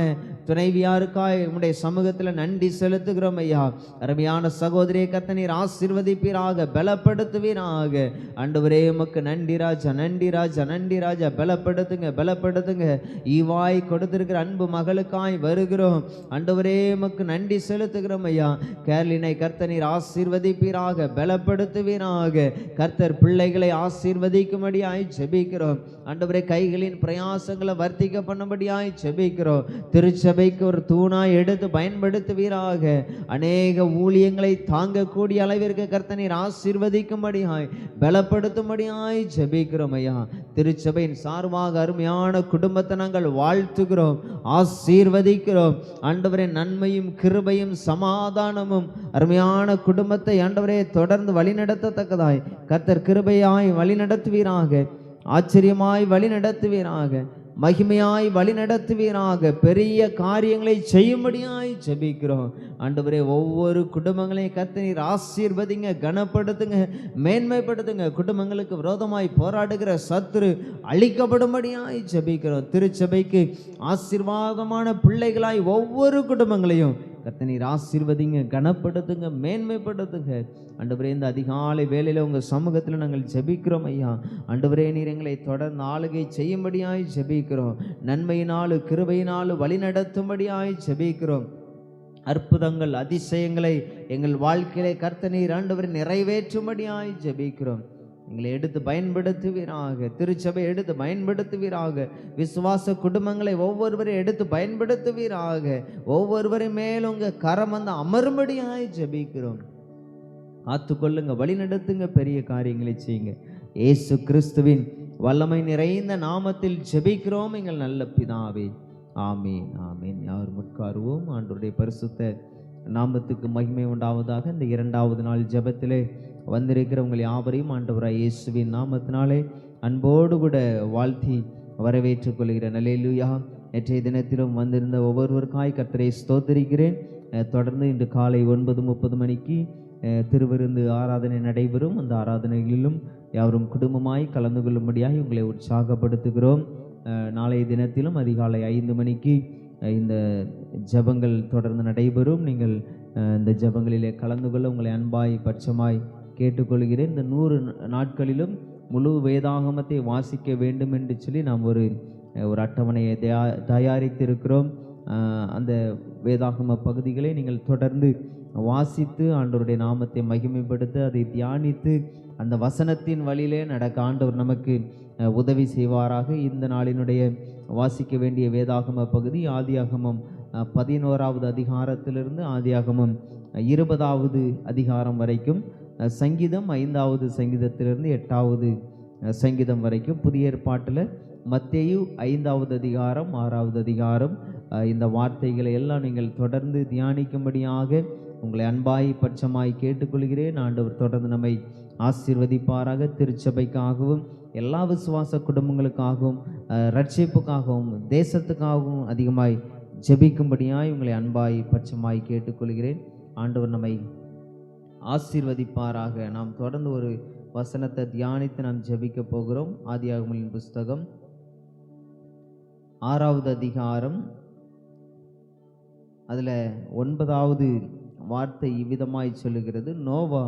துணைவியாருக்காய் உம்முடைய சமூகத்தில் நன்றி செலுத்துகிறோம் ஐயா. அருமையான சகோதரியை கர்த்தனீர் ஆசீர்வதிப்பீராக, பலப்படுத்துவீராக. ஆண்டவரே உமக்கு நன்றி ராஜா, நன்றி ராஜா, நன்றி ராஜா. பலப்படுத்துங்க, பலப்படுத்துங்க. ஈவாய் கொடுத்திருக்கிற அன்பு மகளுக்காய் வருகிறோம். ஆண்டவரே உமக்கு நன்றி செலுத்துகிறோம் ஐயா. கேர்லினை கர்த்தனீர் ஆசீர்வதிப்பீராக, பலப்படுத்துவீராக. கர்த்தர் பிள்ளைகளை ஆசீர்வதிக்கும்படியாய் ஜெபிக்கிறோம். ஆண்டவரே கைகளின் பிரயாசங்களை வர்த்திக்க பண்ணும்படியாய் ஜெபிக்கிறோம். திருச்சபைக்கு ஒரு தூணாய் எடுத்து பயன்படுத்துவீராக. அநேக ஊழியங்களை தாங்கக்கூடிய அளவிற்கு கர்த்தனீர் ஆசீர்வதிக்கும்படியாய் பலப்படுத்தும்படியாய் ஜெபிக்கிறோம் ஐயா. திருச்சபையின் சார்பாக அருமையான குடும்பத்தை நாங்கள் வாழ்த்துகிறோம், ஆசீர்வதிக்கிறோம். ஆண்டவரே நன்மையும் கிருபையும் சமாதானமும் அருமையான குடும்பத்தை ஆண்டவரே தொடர்ந்து வழிநடத்தத்தக்கதாய் கர்த்தர் கிருபையாய் வழிநடத்துவீராக, ஆச்சரியமாய் வழிநடத்துவீராக, மகிமையாய் வழிநடத்துவீராக. பெரிய காரியங்களை செய்யும்படியாய் ஜெபிக்கிறோம். ஆண்டவரே ஒவ்வொரு குடும்பங்களையும் கர்த்தனீர் ஆசீர்வதிங்க, கனப்படுத்துங்க, மேன்மைப்படுத்துங்க. குடும்பங்களுக்கு விரோதமாய் போராடுகிற சத்துரு அழிக்கப்படும்படியாய் ஜெபிக்கிறோம். திருச்சபைக்கு ஆசீர்வாதமான பிள்ளைகளாய் ஒவ்வொரு குடும்பங்களையும் கர்த்தனீர் ஆசீர்வதிங்க, கனப்படுத்துங்க, மேன்மைப்படுத்துங்க. ஆண்டவரே இந்த அதிகாலை வேளையில் உங்கள் சமூகத்தில் நாங்கள் ஜெபிக்கிறோம் ஐயா. ஆண்டவரே நீர் எங்களை தொடர்ந்து ஆளுகை செய்யும்படியாய் ஜெபிக்கிறோம். நன்மையினாலும் கிருபையினாலும் வழிநடத்தும்படியாய் ஜெபிக்கிறோம். அற்புதங்கள் அதிசயங்களை எங்கள் வாழ்க்கையிலே கர்த்தனீர் ஆண்டவரை நிறைவேற்றும்படியாய் ஜெபிக்கிறோம். எங்களை எடுத்து பயன்படுத்துவீராக, திருச்சபை எடுத்து பயன்படுத்துவீராக, விசுவாச குடும்பங்களை ஒவ்வொருவரையும் எடுத்து பயன்படுத்துவீராக. ஒவ்வொருவரையும் மேலும் உங்கள் கரம் வந்து அமரும்படியாய் ஜெபிக்கிறோம். காத்துக்கொள்ளுங்க, வழி நடத்துங்க, பெரிய காரியங்களை செய்யுங்க. இயேசு கிறிஸ்துவின் வல்லமை நிறைந்த நாமத்தில் ஜெபிக்கிறோம் எங்கள் நல்ல பிதாவே, ஆமீன், ஆமீன். யார் முட்காருவோம். ஆண்டவருடைய பரிசுத்த நாமத்துக்கு மகிமை உண்டாவதாக. இந்த இரண்டாவது நாள் ஜெபத்திலே வந்திருக்கிற உங்கள் யாவரையும் ஆண்டவராய் இயேசுவின் நாமத்தினாலே அன்போடு கூட வாழ்த்தி வரவேற்றுக் கொள்கிறேன். அல்லேலூயா. நேற்றைய தினத்திலும் வந்திருந்த ஒவ்வொருவருக்காய் கர்த்தரை ஸ்தோத்திரிக்கிறேன். தொடர்ந்து இன்று காலை 9:30 மணிக்கு திருவிருந்து ஆராதனை நடைபெறும். அந்த ஆராதனைகளிலும் யாவரும் குடும்பமாய் கலந்து கொள்ளும்படியாக உங்களை உற்சாகப்படுத்துகிறோம். நாளைய தினத்திலும் அதிகாலை 5 மணிக்கு இந்த ஜபங்கள் தொடர்ந்து நடைபெறும். நீங்கள் இந்த ஜபங்களிலே கலந்து கொள்ள உங்களை அன்பாய் பட்சமாய் கேட்டுக்கொள்கிறேன். இந்த 100 நாட்களிலும் முழு வேதாகமத்தை வாசிக்க வேண்டும் என்று சொல்லி நாம் ஒரு அட்டவணையை தயாரித்திருக்கிறோம். அந்த வேதாகம பகுதிகளை நீங்கள் தொடர்ந்து வாசித்து ஆண்டவருடைய நாமத்தை மகிமைப்படுத்த, அதை தியானித்து அந்த வசனத்தின் வழியிலே நடக்க ஆண்டவர் நமக்கு உதவி செய்வாராக. இந்த நாளினுடைய வாசிக்க வேண்டிய வேதாகம பகுதி ஆதியாகமம் 11வது அதிகாரத்திலிருந்து ஆதியாகமம் 20வது அதிகாரம் வரைக்கும், சங்கீதம் 5வது சங்கீதத்திலிருந்து 8வது சங்கீதம் வரைக்கும். புதிய ஏற்பாட்டில் மத்தேயு 5வது அதிகாரம் 6வது அதிகாரம். இந்த வார்த்தைகளை எல்லாம் நீங்கள் தொடர்ந்து தியானிக்கும்படியாக உங்களை அன்பாய் பட்சமாய் கேட்டுக்கொள்கிறேன். ஆண்டவர் தொடர்ந்து நம்மை ஆசீர்வதிப்பாராக. திருச்சபைக்காகவும் எல்லா விசுவாச குடும்பங்களுக்காகவும் ரட்சிப்புக்காகவும் தேசத்துக்காகவும் அதிகமாய் ஜெபிக்கும்படியாய் உங்களை அன்பாய் பட்சமாய் கேட்டுக்கொள்கிறேன். ஆண்டவர் நம்மை ஆசீர்வதிப்பாராக. நாம் தொடர்ந்து ஒரு வசனத்தை தியானித்து நாம் ஜெபிக்க போகிறோம். ஆதியாகமத்தின் புஸ்தகம் 6வது அதிகாரம், அதில் 9வது வார்த்தை இவ்விதமாய் சொல்லுகிறது: நோவா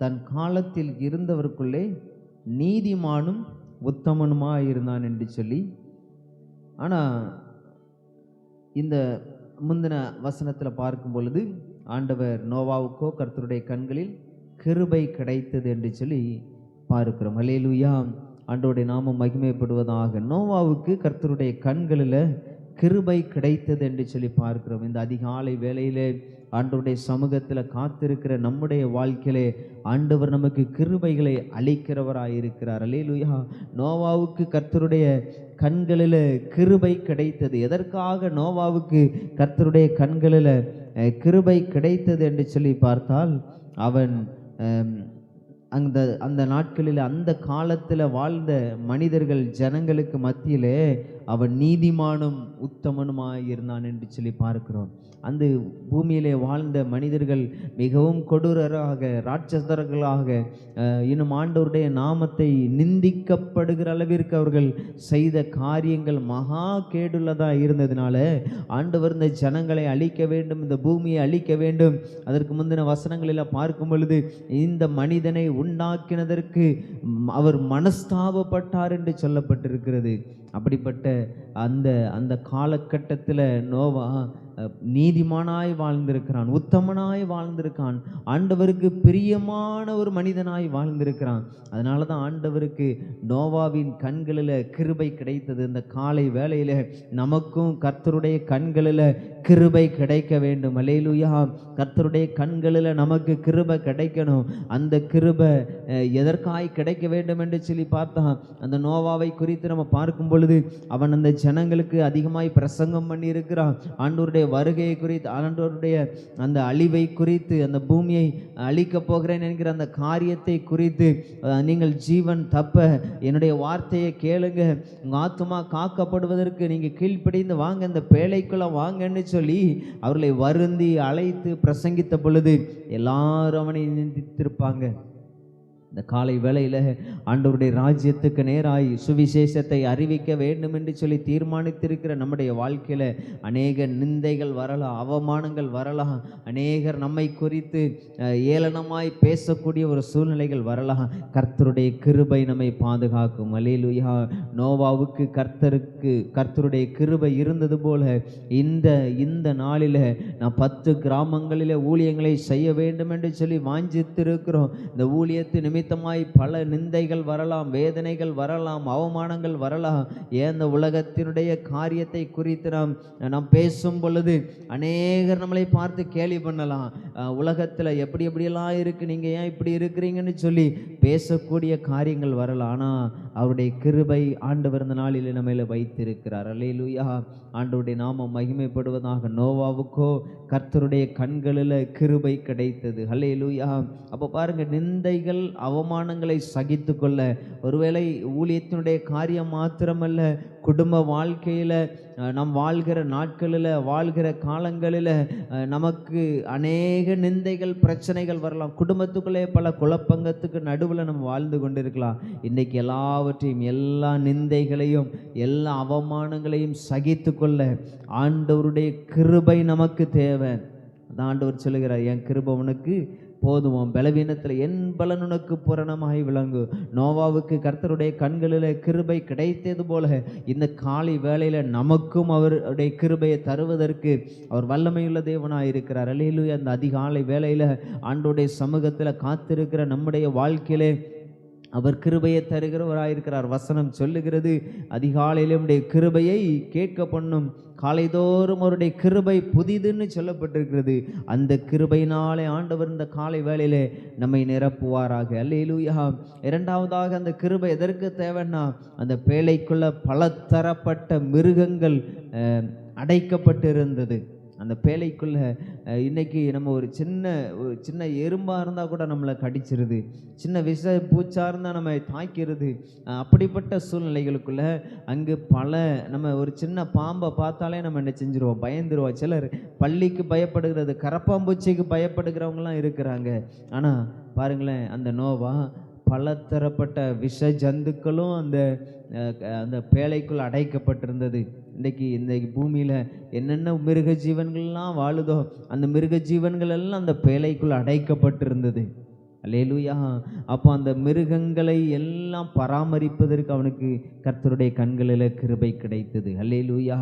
தன் காலத்தில் இருந்தவருக்குள்ளே நீதிமானும் உத்தமனுமாய் இருந்தான் என்று சொல்லி. ஆனால் இந்த முந்தின வசனத்தில் பார்க்கும் பொழுது ஆண்டவர் நோவாவுக்கோ கர்த்தருடைய கண்களில் கிருபை கிடைத்தது என்று சொல்லி பார்க்கிறோம். அல்லேலூயா. ஆண்டவருடைய நாமம் மகிமைப்படுவதாக. நோவாவுக்கு கர்த்தருடைய கண்களில் கிருபை கிடைத்தது என்று சொல்லி பார்க்கிறோம். இந்த அதிகாலை வேளையிலே ஆண்டவருடைய சமூகத்தில் காத்திருக்கிற நம்முடைய வாழ்க்கையிலே ஆண்டவர் நமக்கு கிருபைகளை அளிக்கிறவராய் இருக்கிறார். அல்லேலூயா. நோவாவுக்கு கர்த்தருடைய கண்களில் கிருபை கிடைத்தது. எதற்காக நோவாவுக்கு கர்த்தருடைய கண்களில் கிருபை கிடைத்தது என்று சொல்லி பார்த்தால், அவன் அந்த அந்த நாட்களில் அந்த காலத்தில் வாழ்ந்த மனிதர்கள் ஜனங்களுக்கு மத்தியிலே அவன் நீதிமானும் உத்தமனுமாய் இருந்தான் என்று சொல்லி பார்க்கிறோம். அந்த பூமியிலே வாழ்ந்த மனிதர்கள் மிகவும் கொடூரராக, ராட்சசர்களாக, இன்னும் ஆண்டவருடைய நாமத்தை நிந்திக்கப்படுகிற அளவிற்கு அவர்கள் செய்த காரியங்கள் மகா கேடுள்ளதாக இருந்ததுனால ஆண்டவர் இந்த ஜனங்களை அழிக்க வேண்டும், இந்த பூமியை அழிக்க வேண்டும். அதற்கு முந்தின வசனங்களில் பார்க்கும் பொழுது இந்த மனிதனை உண்டாக்கினதற்கு அவர் மனஸ்தாபப்பட்டார் என்று சொல்லப்பட்டிருக்கிறது. அப்படிப்பட்ட அந்த காலகட்டத்தில் நோவா நீதிமானாய் வாழ்ந்திருக்கிறான், உத்தமனாய் வாழ்ந்திருக்கான், ஆண்டவருக்கு பிரியமான ஒரு மனிதனாய் வாழ்ந்திருக்கிறான். அதனால தான் ஆண்டவருக்கு நோவாவின் கண்களில் கிருபை கிடைத்தது. இந்த காலை வேளையில் நமக்கும் கர்த்தருடைய கண்களில் கிருபை கிடைக்க வேண்டும். அல்லேலூயா. கர்த்தருடைய கண்களில் நமக்கு கிருபை கிடைக்கணும். அந்த கிருபை எதற்காய் கிடைக்க வேண்டும் என்று சொல்லி பார்த்தா, அந்த நோவாவை குறித்து நம்ம பார்க்கும் பொழுது அவன் அந்த ஜனங்களுக்கு அதிகமாய் பிரசங்கம் பண்ணி இருக்கிறான். ஆண்டவருடைய வருகையை குறித்து, ஆண்டவருடைய அந்த அழிவை குறித்து, அந்த பூமியை அழிக்கப் போகிறேன் என்கிற அந்த காரியத்தை குறித்து, நீங்கள் ஜீவன் தப்ப என்னுடைய வார்த்தையை கேளுங்க, உங்கள் ஆத்துமா காக்கப்படுவதற்கு நீங்கள் கீழ்ப்படிந்து வாங்க, இந்த பேழைக்குள்ள வாங்கன்னு சொல்லி அவர்களை வருந்தி அழைத்து பிரசங்கித்த பொழுது எல்லாரும் அவனை நிந்தித்திருப்பாங்க. இந்த காலை வேளையில் ஆண்டவருடைய ராஜ்யத்துக்கு நேராய் சுவிசேஷத்தை அறிவிக்க வேண்டும் என்று சொல்லி தீர்மானித்திருக்கிற நம்முடைய வாழ்க்கையில் அநேக நிந்தைகள் வரலாம், அவமானங்கள் வரலாம், அநேகர் நம்மை குறித்து ஏளனமாய் பேசக்கூடிய ஒரு சூழ்நிலைகள் வரலாம். கர்த்தருடைய கிருபை நம்மை பாதுகாக்கும். அல்லேலூயா. நோவாவுக்கு கர்த்தருடைய கிருபை இருந்தது போல இந்த நாளில் நான் 10 கிராமங்களில் ஊழியங்களை செய்ய வேண்டும் என்று சொல்லி வாஞ்சித்திருக்கிறோம். இந்த ஊழியத்து நிமித்தமாய் பல நிந்தைகள் வரலாம், வேதனைகள் வரலாம், அவமானங்கள் வரலாம். ஏன் இந்த உலகத்தினுடைய காரியத்தை குறித்து நாம் பேசும் பொழுது அநேகர் நம்மளை பார்த்து கேலி பண்ணலாம். உலகத்தில் எப்படியெல்லாம் இருக்கு, நீங்கள் ஏன் இப்படி இருக்கிறீங்கன்னு சொல்லி பேசக்கூடிய காரியங்கள் வரலாம். ஆனால் அவருடைய கிருபை ஆண்டவர் இந்த நாளில் நம்மள வைத்திருக்கிறார். அல்லேலூயா. ஆண்டவருடைய நாமம் மகிமைப்படுவதாக. நோவாவுக்கோ கர்த்தருடைய கண்களில் கிருபை கிடைத்தது. அல்லேலூயா. அப்போ பாருங்க, நிந்தைகள் அவமானங்களை சகித்து கொள்ள, ஒருவேளை ஊழியத்தினுடைய காரியம் மாத்திரமல்ல, குடும்ப வாழ்க்கையில் நாம் வாழ்கிற நாட்களில், வாழ்கிற காலங்களில் நமக்கு அநேக நிந்தைகள், பிரச்சனைகள் வரலாம். குடும்பத்துக்குள்ளே பல குழப்பங்கத்துக்கு நடுவில் நம்ம வாழ்ந்து கொண்டிருக்கலாம். இன்றைக்கி எல்லாவற்றையும், எல்லா நிந்தைகளையும், எல்லா அவமானங்களையும் சகித்து கொள்ள ஆண்டவருடைய கிருபை நமக்கு தேவை. அதான் ஆண்டவர் சொல்லுகிறார், என் கிருபை உனக்கு போதும், பலவீனத்தில் என் பலன் உனக்கு பூரணமாய் விளங்கு. நோவாவுக்கு கர்த்தருடைய கண்களில் கிருபை கிடைத்தது போல இந்த காலை வேளையில் நமக்கும் அவருடைய கிருபையை தருவதற்கு அவர் வல்லமையுள்ள தேவனாய் இருக்கிறார். அல்லேலூயா. அந்த அதிகாலை வேளையில் ஆண்டவருடைய சமூகத்தில் காத்திருக்கிற நம்முடைய வாழ்க்கையிலே அவர் கிருபையை தருகிறவராயிருக்கிறார். வசனம் சொல்லுகிறது, அதிகாலையில் நம்முடைய கிருபையை கேட்க பண்ணும், காலைதோறும் அவருடைய கிருபை புதிதுன்னு சொல்லப்பட்டிருக்கிறது. அந்த கிருபையினாலே ஆண்டவர் இந்த காலை வேளையிலே நம்மை நிரப்புவாராக. அல்லேலூயா. இரண்டாவதாக, அந்த கிருபை எதற்கு தேவைன்னா, அந்த பேழைக்குள்ள பல தரப்பட்ட மிருகங்கள் அடைக்கப்பட்டிருந்தது. அந்த பேழைக்குள்ள இன்னைக்கு நம்ம ஒரு சின்ன எறும்பாக இருந்தால் கூட நம்மளை கடிச்சிருது, சின்ன விஷ பூச்சா இருந்தால் நம்ம தாக்கிறது. அப்படிப்பட்ட சூழ்நிலைகளுக்குள்ள அங்கு நம்ம ஒரு சின்ன பாம்பை பார்த்தாலே நம்ம என்ன செஞ்சிருவோம், பயந்துருவோம். சிலர் பள்ளிக்கு பயப்படுகிறது, கரப்பாம்பூச்சிக்கு பயப்படுகிறவங்களாம் இருக்கிறாங்க. ஆனால் பாருங்களேன், அந்த நோவா பலதரப்பட்ட விஷ ஜந்துக்களும் அந்த பேழைக்குள் அடைக்கப்பட்டிருந்தது. இன்றைக்கி பூமியில் என்னென்ன மிருக ஜீவன்கள்லாம் வாழுதோ அந்த மிருக ஜீவன்கள் எல்லாம் அந்த பேழைக்குள் அடைக்கப்பட்டிருந்தது. அல்லேலூயா. அப்போ அந்த மிருகங்களை எல்லாம் பராமரிப்பதற்கு அவனுக்கு கர்த்தருடைய கண்களில் கிருபை கிடைத்தது. அல்லேலூயா.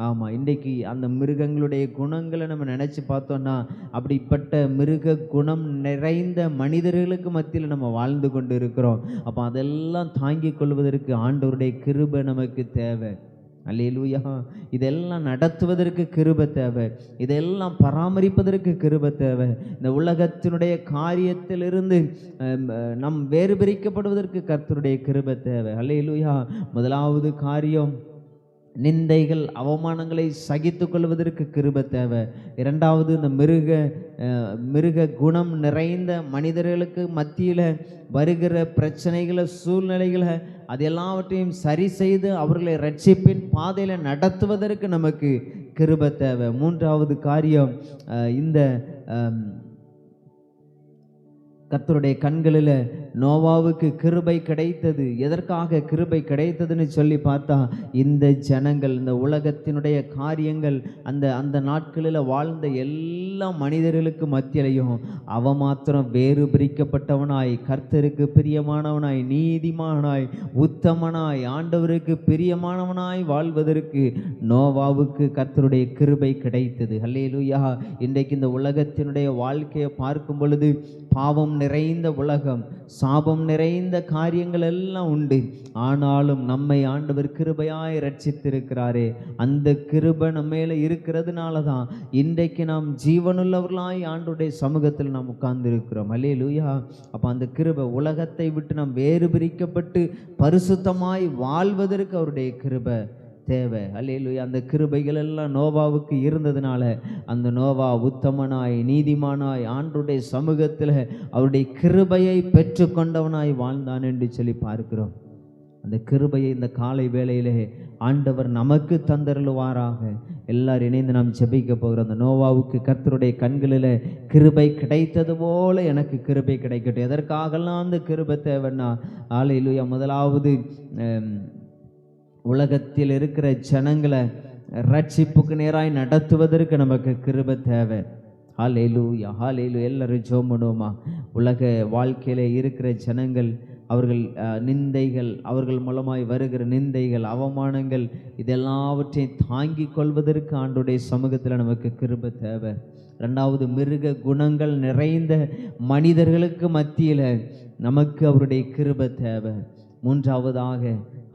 ஆமாம், இன்றைக்கி அந்த மிருகங்களுடைய குணங்களை நம்ம நினச்சி பார்த்தோன்னா, அப்படிப்பட்ட மிருக குணம் நிறைந்த மனிதர்களுக்கு மத்தியில் நம்ம வாழ்ந்து கொண்டு இருக்கிறோம். அப்போ அதெல்லாம் தாங்கிக் கொள்வதற்கு ஆண்டவருடைய கிருபை நமக்கு தேவை. அல்லேலூயா. இதெல்லாம் நடத்துவதற்கு கிருபை தேவை, இதெல்லாம் பராமரிப்பதற்கு கிருபை தேவை. இந்த உலகத்தினுடைய காரியத்திலிருந்து நம் வேறு பிரிக்கப்படுவதற்கு கர்த்தருடைய கிருபை தேவை. அல்லேலூயா. முதலாவது காரியம், நிந்தைகள் அவமானங்களை சகித்து கொள்வதற்கு கிருபை தேவை. இரண்டாவது, இந்த மிருக குணம் நிறைந்த மனிதர்களுக்கு மத்தியில் வருகிற பிரச்சனைகளை, சூழ்நிலைகளை, அது எல்லாவற்றையும் சரி செய்து அவர்களை ரட்சிப்பின் பாதையில் நடத்துவதற்கு நமக்கு கிருபை தேவை. மூன்றாவது காரியம், இந்த கர்த்தருடைய கண்களில் நோவாவுக்கு கிருபை கிடைத்தது. எதற்காக கிருபை கிடைத்ததுன்னு சொல்லி பார்த்தா, இந்த ஜனங்கள், இந்த உலகத்தினுடைய காரியங்கள், அந்த நாட்களில் வாழ்ந்த எல்லா மனிதர்களுக்கு மத்தியிலையும் அவன் மாத்திரம் வேறு பிரிக்கப்பட்டவனாய், கர்த்தருக்கு பிரியமானவனாய், நீதிமானாய், உத்தமனாய், ஆண்டவருக்கு பிரியமானவனாய் வாழ்வதற்கு நோவாவுக்கு கர்த்தருடைய கிருபை கிடைத்தது. அல்லேலூயா. இன்றைக்கு இந்த உலகத்தினுடைய வாழ்க்கையை பார்க்கும் பொழுது பாவம் நிறைந்த உலகம், சாபம் நிறைந்த காரியங்கள் எல்லாம் உண்டு. ஆனாலும் நம்மை ஆண்டவர் கிருபையாய் ரட்சித்திருக்கிறாரே, அந்த கிருபை நம்ம மேல இருக்கிறதுனால தான் இன்றைக்கு நாம் ஜீவனுள்ளவர்களாய் ஆண்டவருடைய சமூகத்தில் நாம் உட்கார்ந்து இருக்கிறோம். அல்லேலூயா. அப்போ அந்த கிருபை, உலகத்தை விட்டு நாம் வேறு பிரிக்கப்பட்டு பரிசுத்தமாய் வாழ்வதற்கு அவருடைய கிருபை தேவை. அல்லேலூயா. அந்த கிருபைகள் எல்லாம் நோவாவுக்கு இருந்ததுனால அந்த நோவா உத்தமனாய், நீதிமானாய், ஆண்டவருடைய சமூகத்தில் அவருடைய கிருபையை பெற்று கொண்டவனாய் வாழ்ந்தான் என்று சொல்லி பார்க்கிறோம். அந்த கிருபையை இந்த காலை வேளையிலே ஆண்டவர் நமக்கு தந்தருளுவாராக. எல்லாரும் இணைந்து நாம் ஜெபிக்க போகிறோம். அந்த நோவாவுக்கு கர்த்தருடைய கண்களில் கிருபை கிடைத்தது போல எனக்கு கிருபை கிடைக்கட்டும். எதற்காகலாம் அந்த கிருபை தேவைன்னா, அல்லேலூயா, முதலாவது உலகத்தில் இருக்கிற ஜனங்களை ரட்சிப்புக்கு நேராய் நடத்துவதற்கு நமக்கு கிருபை தேவை. ஹல்லேலூயா, ஹல்லேலூயா. எல்லாரும் ஜெபம் பண்ணுவோமா? உலக வாழ்க்கையில இருக்கிற ஜனங்கள், அவர்கள் நிந்தைகள், அவர்கள் மூலமாய் வருகிற நிந்தைகள், அவமானங்கள், இதெல்லாவற்றையும் தாங்கிக் கொள்வதற்கு ஆண்டவருடைய சமூகத்தில் நமக்கு கிருபை தேவை. ரெண்டாவது, மிருக குணங்கள் நிறைந்த மனிதர்களுக்கு மத்தியில் நமக்கு அவருடைய கிருபை தேவை. மூன்றாவதாக,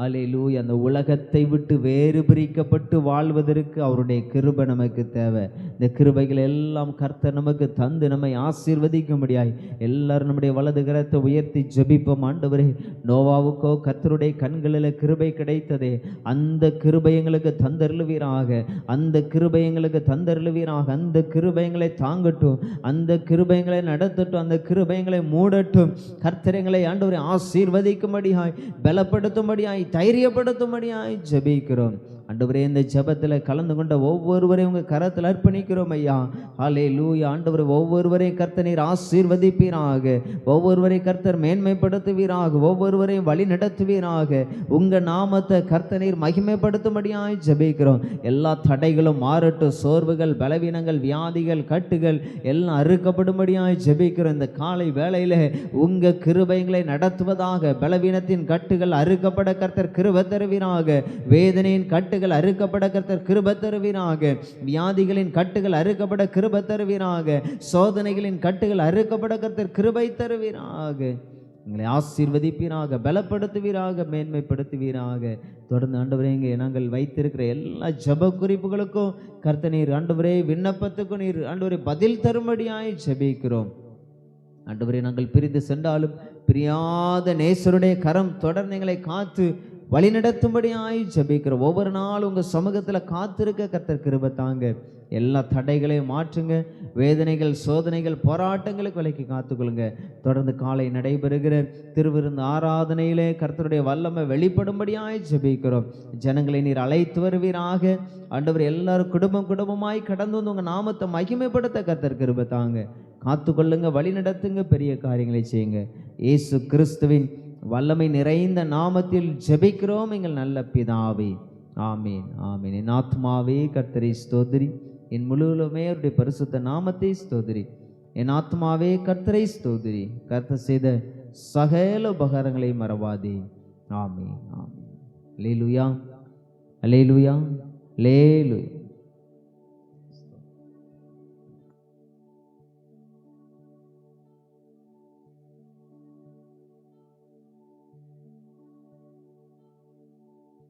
அல்லேலூயா, அந்த உலகத்தை விட்டு வேறு பிரிக்கப்பட்டு வாழ்வதற்கு அவருடைய கிருபை நமக்கு தேவை. இந்த கிருபைகள் எல்லாம் கர்த்தர் நமக்கு தந்து நம்மை ஆசீர்வதிக்கும்படியாய் எல்லாரும் நம்முடைய வலது கரத்தை உயர்த்தி ஜெபிப்போம். ஆண்டவரே, நோவாவுக்கோ கர்த்தருடைய கண்களில் கிருபை கிடைத்ததே, அந்த கிருபை எங்களுக்கு தந்தருளுவீராக, அந்த கிருபை எங்களுக்கு தந்தருளுவீராக. அந்த கிருபைகளை தாங்கட்டும், அந்த கிருபைகளை நடத்தட்டும், அந்த கிருபைகளை மூடட்டும். கர்த்தரைகளை ஆண்டவரை ஆசீர்வதிக்கும்படியாய், பலப்படுத்தும்படியாய், தைரியப்படுத்தும்படியாய் ஜெபிக்கிறோம். ஆண்டவரே, இந்த ஜெபத்தில் கலந்து கொண்ட ஒவ்வொருவரையும் உங்கள் கரத்தில் அர்ப்பணிக்கிறோம் ஐயா. ஹல்லேலூயா. ஆண்டவரே, ஒவ்வொருவரையும் கர்த்தர் நீர் ஆசீர்வதிப்பீராக, ஒவ்வொருவரையும் கர்த்தர் மேன்மைப்படுத்துவீராக, ஒவ்வொருவரையும் வழி நடத்துவீராக. உங்கள் நாமத்தை கர்த்தர் நீர் மகிமைப்படுத்தும்படியாய் ஜெபிக்கிறோம். எல்லா தடைகளும் மாறட்டும், சோர்வுகள், பலவீனங்கள், வியாதிகள், கட்டுகள் எல்லாம் அறுக்கப்படும்படியாய் ஜெபிக்கிறோம். இந்த காலை வேளையில் உங்கள் கிருபைகளை நடத்துவதாக. பலவீனத்தின் கட்டுகள் அறுக்கப்பட கர்த்தர் கிருபை தருவீராக. வேதனையின் கட்டுகள் அறுக்கப்பட கர்த்தர் கிருபை தருவீராக. வியாதிகளின் கட்டுகள் அறுக்கப்பட கிருபை தருவீராக. சோதனைகளின் கட்டுகள் அறுக்கப்பட கர்த்தர் கிருபை தருவீராக. எங்களை ஆசீர்வதிப்பீராக, பலப்படுத்துவீராக, மேன்மைப்படுத்துவீராக. தொடர்ந்து ஆண்டவரே, இங்கே நாங்கள் வைத்திருக்கிற எல்லா ஜெப குறிப்புகளுக்கும் கர்த்தர் நீர் ஆண்டவரே, விண்ணப்பத்துக்கும் நீர் ஆண்டவரே பதில் தரும்படியாய் ஜெபிக்கிறோம். ஆண்டவரே, நாங்கள் பிரிந்து சென்றாலும் பிரியாத நேசருடைய கரம் தொடர்ந்து எங்களை காத்து வழிநடத்தும்படியாய் ஜெபிக்கிறோம். ஒவ்வொரு நாளும் உங்கள் சமூகத்தில் காத்திருக்க கர்த்தர் கிருபை தாங்க. எல்லா தடைகளையும் மாற்றுங்க. வேதனைகள், சோதனைகள், போராட்டங்களுக்கு விலக்கி காத்துக்கொள்ளுங்க. தொடர்ந்து காலை நடைபெறுகிற திருவிருந்து ஆராதனையிலே கர்த்தருடைய வல்லமை வெளிப்படும்படியாய் ஜெபிக்கிறோம். ஜனங்களை நீர் அழைத்து வருவீராக. ஆண்டவர், எல்லாரும் குடும்பமாய் கடந்து வந்து உங்கள் நாமத்தை மகிமைப்படுத்த கர்த்தர் கிருபை தாங்க. காத்துக்கொள்ளுங்க, வழி நடத்துங்க, பெரிய காரியங்களை செய்யுங்க. இயேசு கிறிஸ்துவின் வல்லமை நிறைந்த நாமத்தில் ஜெபிக்கிறோம் எங்கள் நல்ல பிதாவே. ஆமீன், ஆமீன். என் ஆத்மாவே கர்த்தரை ஸ்தோத்திரி, என் முழுவதுமே அவருடைய பரிசுத்த நாமத்தை ஸ்தோத்திரி. என் ஆத்மாவே கர்த்தரை ஸ்தோத்திரி, கர்த்தர் செய்த சகல உபகாரங்களை மறவாதே. ஆமீன், ஆமீன். அல்லேலூயா, அல்லேலூயா, அல்லேலூயா.